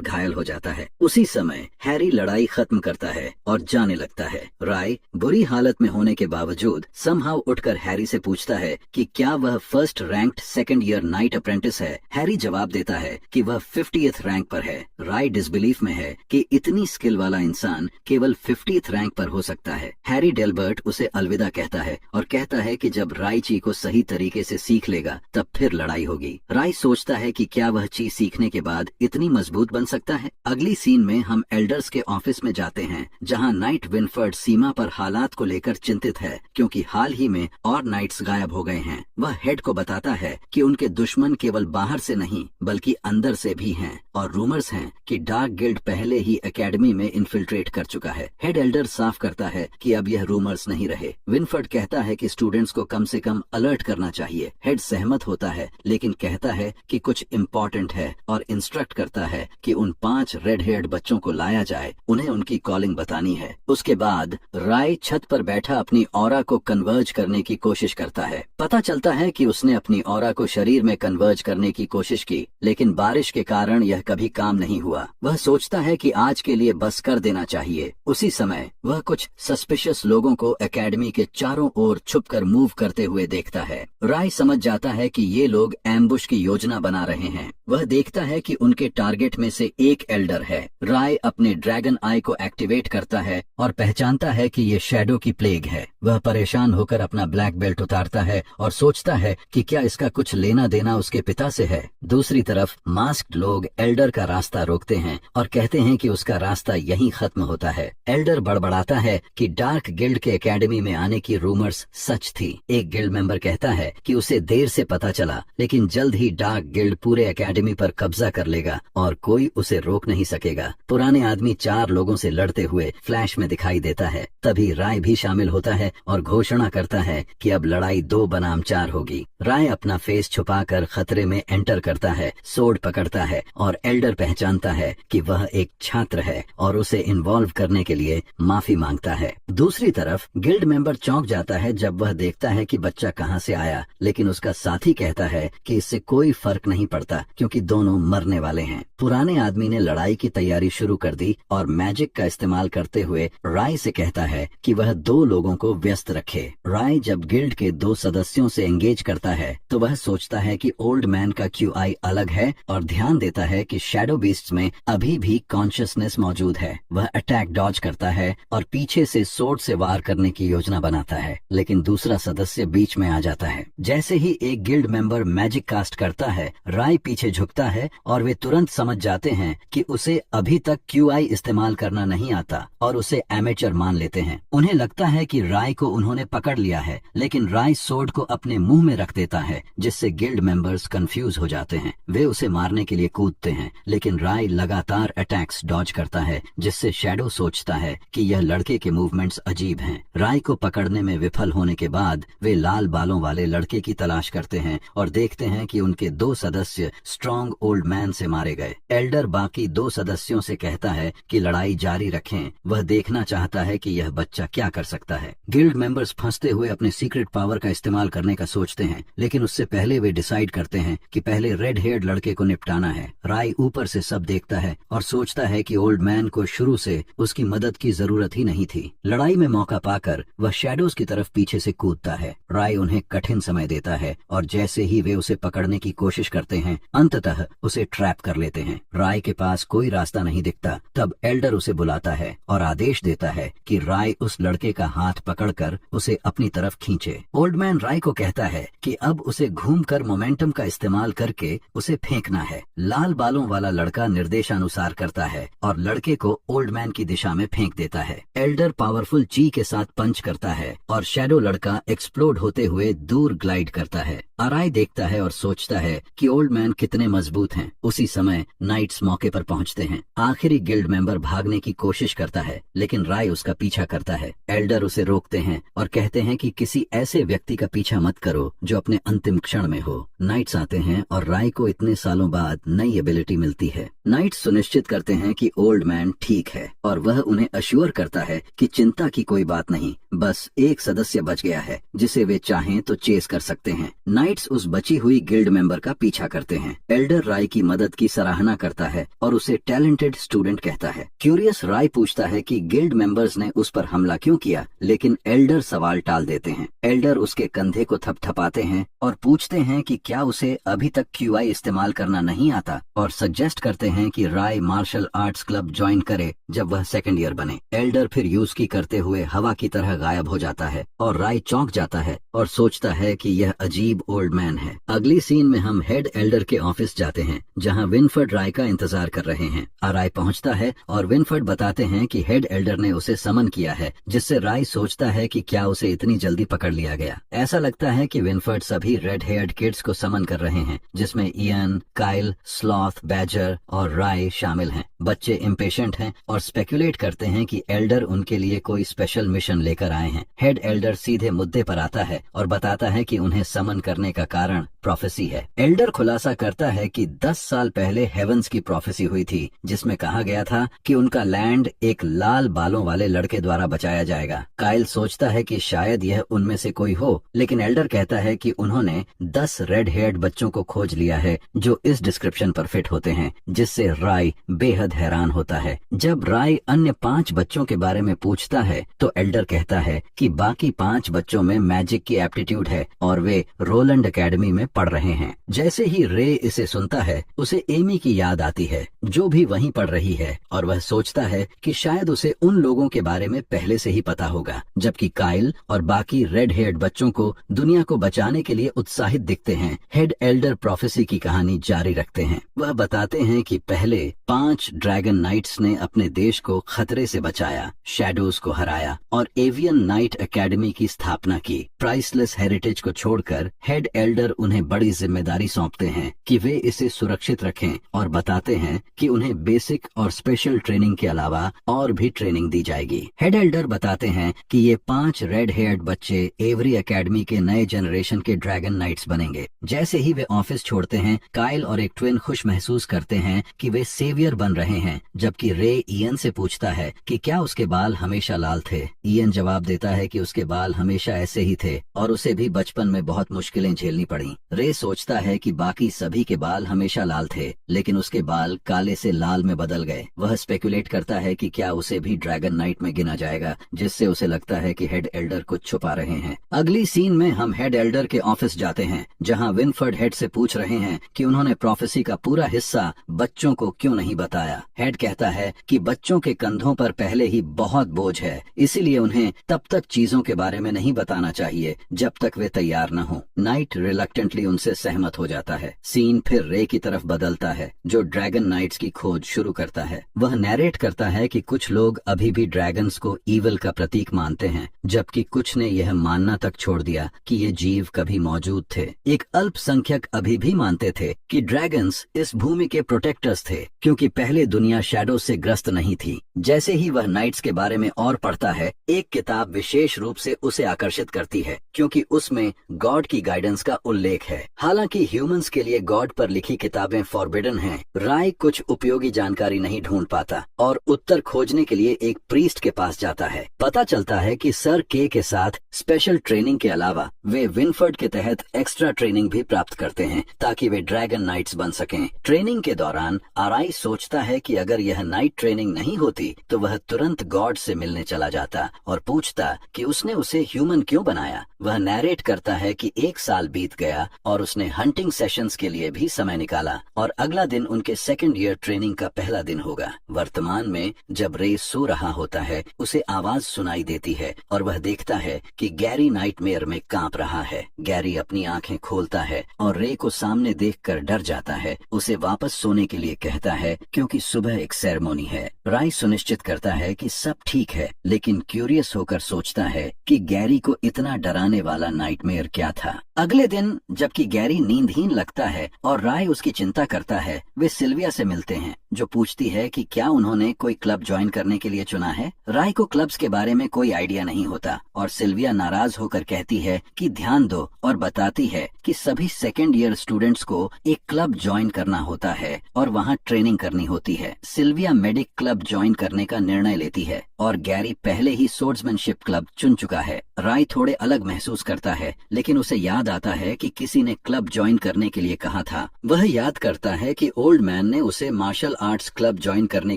घायल हो जाता है। उसी समय हैरी लड़ाई खत्म करता है और जाने लगता है। राय बुरी हालत में होने के बावजूद समहाउ उठकर हैरी से पूछता है कि क्या वह first ranked second year night apprentice है। हैरी जवाब देता है कि वह 50th रैंक पर है। राय डिसबिलीफ में है कि इतनी स्किल वाला इंसान केवल 50th रैंक पर हो सकता है। हैरी डेल्बर्ट उसे अलविदा कहता है और कहता है कि जब राय ची को सही तरीके से सीख लेगा तब फिर लड़ाई होगी। राय सोचता है कि क्या वह ची सीखने के बाद इतनी मजबूत बन सकता है। अगली सीन में हम एल्डर्स के ऑफिस में जाते हैं जहां नाइट विनफर्ड सीमा पर हालात को लेकर चिंतित है क्योंकि हाल ही में और नाइट्स गायब हो गए हैं। वह हेड को बताता है कि उनके दुश्मन केवल बाहर से नहीं बल्कि अंदर से भी हैं और रूमर्स हैं कि डार्क गिल्ड पहले ही एकेडमी में इन्फिल्ट्रेट कर चुका है। हेड एल्डर साफ करता है कि अब यह रूमर्स नहीं रहे। विनफर्ड कहता है कि स्टूडेंट्स को कम से कम अलर्ट करना चाहिए। हेड सहमत होता है लेकिन कहता है कि कुछ इम्पोर्टेंट है और इंस्ट्रक्ट करता है कि उन 5 रेड हेयर्ड बच्चों को लाया जाए, उन्हें उनकी कॉलिंग बतानी है। उसके बाद राय छत पर बैठा अपनी ऑरा को कन्वर्ज करने की कोशिश करता है। पता चलता है कि उसने अपनी ऑरा को शरीर में कन्वर्ज करने की कोशिश की, लेकिन बारिश के कारण यह कभी काम नहीं हुआ। वह सोचता है कि आज के लिए बस कर देना चाहिए। उसी समय वह कुछ सस्पिशियस लोगों को एकेडमी के चारों ओर छुपकर मूव करते हुए देखता है। राय समझ जाता है कि ये लोग एम्बुश की योजना बना रहे हैं। वह देखता है कि उनके टारगेट में से एक एल्डर है। राय अपने ड्रैगन आई को एक्टिवेट करता है और पहचानता है कि ये शैडो की प्लेग है। वह परेशान होकर अपना ब्लैक बेल्ट उतारता है और सोचता है कि क्या इसका कुछ लेना देना उसके पिता से है। दूसरी तरफ मास्क्ड लोग एल्डर का रास्ता रोकते हैं और कहते हैं कि उसका रास्ता यहीं खत्म होता है। एल्डर बड़बड़ाता है कि डार्क गिल्ड के एकेडमी में आने की रूमर्स सच थी। एक गिल्ड मेंबर कहता है कि उसे देर से पता चला, लेकिन जल्द ही डार्क गिल्ड पूरे एकेडमी पर कब्जा कर लेगा और कोई उसे रोक नहीं सकेगा। पुराने आदमी 4 लोगों से लड़ते हुए फ्लैश में दिखाई देता है। तभी राय भी शामिल होता है और घोषणा करता है कि अब लड़ाई 2 बनाम 4 होगी। राय अपना फेस छुपाकर खतरे में एंटर करता है, सोर्ड पकड़ता है और एल्डर पहचानता है कि वह एक छात्र है और उसे इन्वॉल्व करने के लिए माफी मांगता है। दूसरी तरफ गिल्ड मेंबर चौंक जाता है जब वह देखता है कि बच्चा कहां से आया, लेकिन उसका साथी कहता है कि इससे कोई फर्क नहीं पड़ता क्योंकि दोनों मरने वाले हैं। पुराने आदमी ने लड़ाई की तैयारी शुरू कर दी और मैजिक का इस्तेमाल करते हुए राय से कहता है कि वह 2 लोगों को व्यस्त रखे। राय जब गिल्ड के 2 सदस्यों से एंगेज करता है तो वह सोचता है कि ओल्ड मैन का क्यूआई अलग है और ध्यान देता है कि शैडो बीस्ट्स में अभी भी कॉन्शियसनेस मौजूद है। वह अटैक डॉज करता है और पीछे से सोर्ड से वार करने की योजना बनाता है, लेकिन दूसरा सदस्य बीच में आ आ जाता है। जैसे ही एक गिल्ड मेंबर मैजिक कास्ट करता है, राय पीछे झुकता है और वे तुरंत समझ जाते हैं कि उसे अभी तक QI इस्तेमाल करना नहीं आता और उसे एमेचर मान लेते हैं। उन्हें लगता है कि राय को उन्होंने पकड़ लिया है, लेकिन राय सोर्ड को अपने मुंह में रख देता है, जिससे गिल्ड मेंबर्स कंफ्यूज हो जाते हैं। वे उसे मारने के लिए कूदते हैं, लेकिन राय लगातार अटैक्स डॉज करता है, जिससे शैडो सोचता है कि यह लड़के के मूवमेंट्स अजीब हैं। राय को पकड़ने में विफल होने के बाद वे लाल बालों वाले लड़के की तलाश करते हैं और देखते हैं कि उनके 2 सदस्य स्ट्रॉन्ग ओल्ड मैन से मारे गए। एल्डर बाकी 2 सदस्यों से कहता है कि लड़ाई जारी रखें, वह देखना चाहता है कि यह बच्चा क्या कर सकता है। गिल्ड मेंबर्स फंसते हुए अपने सीक्रेट पावर का इस्तेमाल करने का सोचते हैं, लेकिन उससे पहले वे डिसाइड करते हैं कि पहले रेड हेयर्ड लड़के को निपटाना है। राय ऊपर से सब देखता है और सोचता है कि ओल्ड मैन को शुरू से उसकी मदद की जरूरत ही नहीं थी। लड़ाई में मौका पाकर वह शैडोज की तरफ पीछे से कूदता है। राय उन्हें कठिन समय देता है और जैसे ही वे उसे पकड़ने की कोशिश करते हैं, अंततः उसे ट्रैप कर लेते हैं। राय के पास कोई रास्ता नहीं दिखता। तब एल्डर उसे बुलाता है और आदेश देता है कि राय उस लड़के का हाथ पकड़कर उसे अपनी तरफ खींचे। ओल्ड मैन राय को कहता है कि अब उसे घूमकर मोमेंटम का इस्तेमाल करके उसे फेंकना है। लाल बालों वाला लड़का निर्देशानुसार करता है और लड़के को ओल्ड मैन की दिशा में फेंक देता है। एल्डर पावरफुल ची के साथ पंच करता है और शैडो लड़का एक्सप्लोड होते हुए दूर ग्लाइड करता है। राय देखता है और सोचता है कि ओल्ड मैन कितने मजबूत हैं। उसी समय नाइट्स मौके पर पहुंचते हैं। आखिरी गिल्ड मेंबर भागने की कोशिश करता है, लेकिन राय उसका पीछा करता है। एल्डर उसे रोकते हैं और कहते हैं कि किसी ऐसे व्यक्ति का पीछा मत करो जो अपने अंतिम क्षण में हो। नाइट्स आते हैं और राय को इतने सालों बाद नई एबिलिटी मिलती है। नाइट्स सुनिश्चित करते हैं कि ओल्ड मैन ठीक है और वह उन्हें अश्योर करता है कि चिंता की कोई बात नहीं, बस एक सदस्य बच गया है जिसे वे चाहें तो चेस कर सकते हैं। नाइट्स उस बची हुई गिल्ड मेंबर का पीछा करते हैं। एल्डर राय की मदद की सराहना करता है और उसे टैलेंटेड स्टूडेंट कहता है। क्यूरियस राय पूछता है कि गिल्ड मेंबर्स ने उस पर हमला क्यों किया, लेकिन एल्डर सवाल टाल देते हैं। एल्डर उसके कंधे को थपथपाते हैं और पूछते हैं कि क्या उसे अभी तक QI इस्तेमाल करना नहीं आता और सजेस्ट करते हैं कि राय मार्शल आर्ट्स क्लब ज्वाइन करे जब वह सेकंड ईयर बने। एल्डर फिर यूज की करते हुए हवा की तरह गायब हो जाता है और राय चौंक जाता है और सोचता है कि यह अजीब ओल्ड मैन है। अगली सीन में हम हेड एल्डर के ऑफिस जाते हैं, जहां विनफर्ड राय का इंतजार कर रहे हैं। राय पहुंचता है और विनफर्ड बताते हैं कि हेड एल्डर ने उसे समन किया है, जिससे राय सोचता है कि क्या उसे इतनी जल्दी पकड़ लिया गया। ऐसा लगता है कि विनफर्ड सभी रेड हेयर्ड किड्स को समन कर रहे हैं, जिसमें इयन, काइल, स्लॉथ, बैजर और राय शामिल हैं। बच्चे इम्पेशेंट हैं और स्पेकुलेट करते हैं कि एल्डर उनके लिए कोई स्पेशल मिशन लेकर आए हैं। हेड एल्डर सीधे मुद्दे पर आता है और बताता है कि उन्हें समन करने का कारण प्रोफेसी है। एल्डर खुलासा करता है कि 10 साल पहले हेवंस की प्रोफेसी हुई थी, जिसमें कहा गया था कि उनका लैंड एक लाल बालों वाले लड़के द्वारा बचाया जाएगा। काइल सोचता है कि शायद यह उनमें से कोई हो, लेकिन एल्डर कहता है कि उन्होंने 10 रेड हेयर्ड बच्चों को खोज लिया है जो इस डिस्क्रिप्शन पर फिट होते हैं, जिससे राय बेहद हैरान होता है। जब राय अन्य 5 बच्चों के बारे में पूछता है तो एल्डर कहता है कि बाकी 5 बच्चों में मैजिक की एप्टीट्यूड है और वे रोलैंड एकेडमी में पढ़ रहे हैं। जैसे ही रे इसे सुनता है, उसे एमी की याद आती है जो भी वहीं पढ़ रही है और वह सोचता है कि शायद उसे उन लोगों के बारे में पहले से ही पता होगा। जबकि काइल और बाकी रेड हेयर्ड बच्चों को दुनिया को बचाने के लिए उत्साहित दिखते हैं। हेड एल्डर प्रोफेसी की कहानी जारी रखते हैं। वह बताते हैं कि पहले 5 ड्रैगन नाइट्स ने अपने देश को खतरे से बचाया, शैडोज को हराया और एवियन नाइट एकेडमी की स्थापना की। प्राइसलेस हेरिटेज को छोड़कर हेड एल्डर उन्हें बड़ी जिम्मेदारी सौंपते हैं कि वे इसे सुरक्षित रखें और बताते हैं कि उन्हें बेसिक और स्पेशल ट्रेनिंग के अलावा और भी ट्रेनिंग दी जाएगी। हेड एल्डर बताते हैं कि ये 5 रेड हेयर्ड बच्चे एवरी एकेडमी के नए जनरेशन के ड्रैगन नाइट्स बनेंगे। जैसे ही वे ऑफिस छोड़ते हैं, काइल और एक ट्विन खुश महसूस करते हैं कि वे सेवियर बन रहे हैं, जबकि रे इयन से पूछता है कि क्या उसके बाल हमेशा लाल थे। इयन जवाब देता है कि उसके बाल हमेशा ऐसे ही थे और उसे भी बचपन में बहुत मुश्किलें झेलनी पड़ी। रे सोचता है कि बाकी सभी के बाल हमेशा लाल थे, लेकिन उसके बाल काले से लाल में बदल गए। वह स्पेकुलेट करता है कि क्या उसे भी ड्रैगन नाइट में गिना जाएगा, जिससे उसे लगता है कि हेड एल्डर कुछ छुपा रहे हैं। अगली सीन में हम हेड एल्डर के ऑफिस जाते हैं, जहां विनफर्ड हेड से पूछ रहे हैं कि उन्होंने प्रोफेसी का पूरा हिस्सा बच्चों को क्यों नहीं बताया। हेड कहता है कि बच्चों के कंधों पर पहले ही बहुत बोझ है, इसीलिए उन्हें तब तक चीजों के बारे में नहीं बताना चाहिए जब तक वे तैयार न हो। नाइट रिलक्टेंटली उनसे सहमत हो जाता है। सीन फिर रे की तरफ बदलता है, जो ड्रैगन नाइट्स की खोज शुरू करता है। वह नैरेट करता है कि कुछ लोग अभी भी ड्रैगन्स को ईविल का प्रतीक मानते हैं, जबकि कुछ ने यह मानना तक छोड़ दिया कि ये जीव कभी मौजूद थे। एक अल्पसंख्यक अभी भी मानते थे कि ड्रैगन्स इस भूमि के प्रोटेक्टर्स थे, क्योंकि पहले दुनिया शैडो से ग्रस्त नहीं थी। जैसे ही वह नाइट्स के बारे में और पढ़ता है, एक किताब विशेष रूप से उसे आकर्षित करती है, क्योंकि उसमें गॉड की गाइडेंस का उल्लेख है। हालांकि ह्यूमंस के लिए गॉड पर लिखी किताबें फॉरबिडन हैं, राय कुछ उपयोगी जानकारी नहीं ढूंढ पाता और उत्तर खोजने के लिए एक प्रीस्ट के पास जाता है। पता चलता है कि सर के साथ स्पेशल ट्रेनिंग के अलावा वे विनफर्ड के तहत एक्स्ट्रा ट्रेनिंग भी प्राप्त करते हैं ताकि वे ड्रैगन नाइट्स बन सकें। ट्रेनिंग के दौरान आराई सोचता है कि अगर यह नाइट ट्रेनिंग नहीं होती तो वह तुरंत गॉड से मिलने चला जाता और पूछता कि उसने उसे ह्यूमन क्यों बनाया। वह नैरेट करता है कि 1 साल बीत गया और उसने हंटिंग सेशंस के लिए भी समय निकाला और अगला दिन उनके सेकंड ईयर ट्रेनिंग का पहला दिन होगा। वर्तमान में जब रे सो रहा होता है, उसे आवाज सुनाई देती है और वह देखता है कि गैरी नाइटमेयर में कांप रहा है। गैरी अपनी आंखें खोलता है और रे को सामने देखकर डर जाता है। उसे वापस सोने के लिए कहता है क्योंकि सुबह एक सेरेमनी है। राय सुनिश्चित करता है कि सब ठीक है, लेकिन क्यूरियस होकर सोचता है कि गैरी को इतना डराने वाला नाइटमेयर क्या था। अगले दिन जबकि गैरी नींदहीन लगता है और राय उसकी चिंता करता है, वे सिल्विया से मिलते हैं, जो पूछती है कि क्या उन्होंने कोई क्लब ज्वाइन करने के लिए चुना है। राय को क्लब्स के बारे में कोई आइडिया नहीं होता और सिल्विया नाराज होकर कहती है कि ध्यान दो और बताती है कि सभी सेकेंड ईयर स्टूडेंट्स को एक क्लब ज्वाइन करना होता है और वहाँ ट्रेनिंग करनी होती है। सिल्विया मेडिक क्लब ज्वाइन करने का निर्णय लेती है और गैरी पहले ही सोर्ड्समैनशिप क्लब चुन चुका है। राय थोड़े अलग महसूस करता है, लेकिन उसे याद आता है कि किसी ने क्लब ज्वाइन करने के लिए कहा था। वह याद करता है कि ओल्ड मैन ने उसे मार्शल आर्ट्स क्लब ज्वाइन करने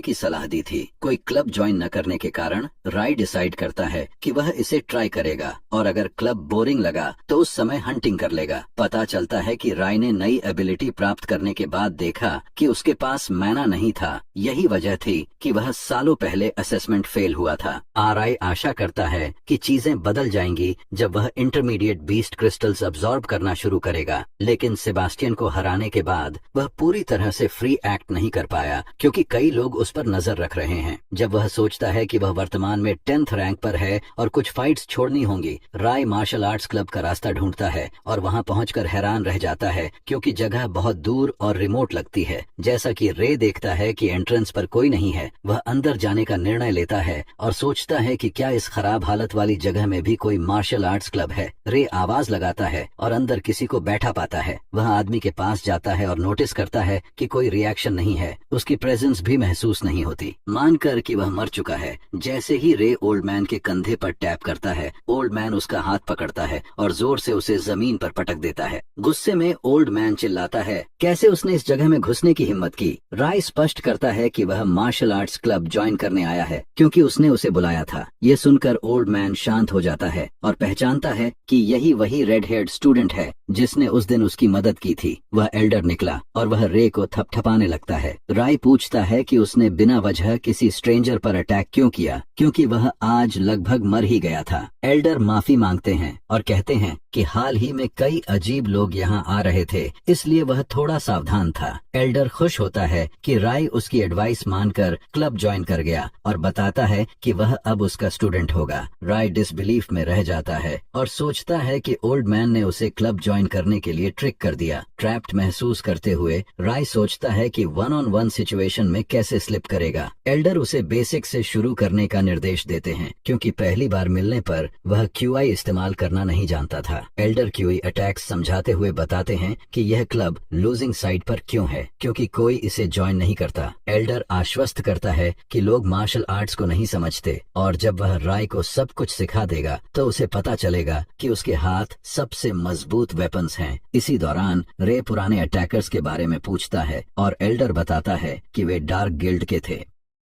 की सलाह दी थी। कोई क्लब ज्वाइन न करने के कारण राय डिसाइड करता है कि वह इसे ट्राई करेगा और अगर क्लब बोरिंग लगा तो उस समय हंटिंग कर लेगा। पता चलता है कि राय ने नई एबिलिटी प्राप्त करने के बाद देखा कि उसके पास मैना नहीं था। यही वजह थी कि वह सालों पहले असेसमेंट फेल हुआ था। राय आशा करता है कि चीजें बदल जाएंगी जब वह इंटरमीडिएट बीस्ट क्रिस्टल्स अब्सॉर्ब करना शुरू करेगा, लेकिन सेबास्टियन को हराने के बाद वह पूरी तरह से फ्री एक्ट नहीं कर पाया, क्योंकि कई लोग उस पर नजर रख रहे हैं। जब वह सोचता है कि वह वर्तमान में 10th रैंक पर है और कुछ फाइट्स छोड़नी होंगी, राय मार्शल आर्ट्स क्लब का रास्ता ढूंढता है और वहां पहुंचकर हैरान रह जाता है, क्योंकि जगह बहुत दूर और रिमोट लगती है। जैसा कि रे देखता है कि एंट्रेंस पर कोई नहीं है, वह अंदर जाने का निर्णय लेता है और सोचता है कि क्या इस खराब हालत वाली जगह में भी कोई मार्शल आर्ट्स क्लब है। रे आवाज लगाता है और अंदर किसी को बैठा पाता है। वह आदमी के पास जाता है और नोटिस करता है कि कोई रिएक्शन नहीं है, उसकी प्रेजेंस भी महसूस नहीं होती। मानकर कि वह मर चुका है, जैसे ही रे ओल्ड मैन के कंधे पर टैप करता है, ओल्ड मैन उसका हाथ पकड़ता है और जोर से उसे जमीन पर पटक देता है। गुस्से में ओल्ड मैन चिल्लाता है, कैसे उसने इस जगह में घुसने की हिम्मत की। राय स्पष्ट करता है कि वह मार्शल आर्ट्स क्लब ज्वाइन करने आया है क्योंकि उसने उसे बुलाया था। ये सुनकर ओल्ड मैन शांत हो जाता है और पहचानता है कि यही वही रेड हेयर्ड स्टूडेंट है जिसने उस दिन उसकी मदद की थी। वह एल्डर निकला और वह रे को थपथपाने लगता है। राय पूछता है कि उसने बिना वजह किसी स्ट्रेंजर पर अटैक क्यों किया, क्योंकि वह आज लगभग मर ही गया था। एल्डर माफी मांगते हैं और कहते हैं कि हाल ही में कई अजीब लोग यहाँ आ रहे थे, इसलिए वह थोड़ा सावधान था। एल्डर खुश होता है कि राय उसकी एडवाइस मानकर क्लब ज्वाइन कर गया और बताता है कि वह अब उसका स्टूडेंट होगा। राय डिसबिलीफ में रह जाता है और सोचता है कि ओल्ड मैन ने उसे क्लब ज्वाइन करने के लिए ट्रिक कर दिया। ट्रैप्ड महसूस करते हुए राय सोचता है कि 1-on-1 सिचुएशन में कैसे स्लिप करेगा। एल्डर उसे बेसिक से शुरू करने का निर्देश देते हैं, क्योंकि पहली बार मिलने पर वह क्यूआई इस्तेमाल करना नहीं जानता था। एल्डर क्यूई अटैक्स समझाते हुए बताते हैं कि यह क्लब लूजिंग साइड पर क्यों है, क्योंकि कोई इसे ज्वाइन नहीं करता। एल्डर आश्वस्त करता है कि लोग मार्शल आर्ट्स को नहीं समझते और जब वह राय को सब कुछ सिखा देगा तो उसे पता चलेगा कि उसके हाथ सबसे मजबूत वेपन्स हैं। इसी दौरान रे पुराने अटैकर्स के बारे में पूछता है और एल्डर बताता है कि वे डार्क गिल्ड के थे।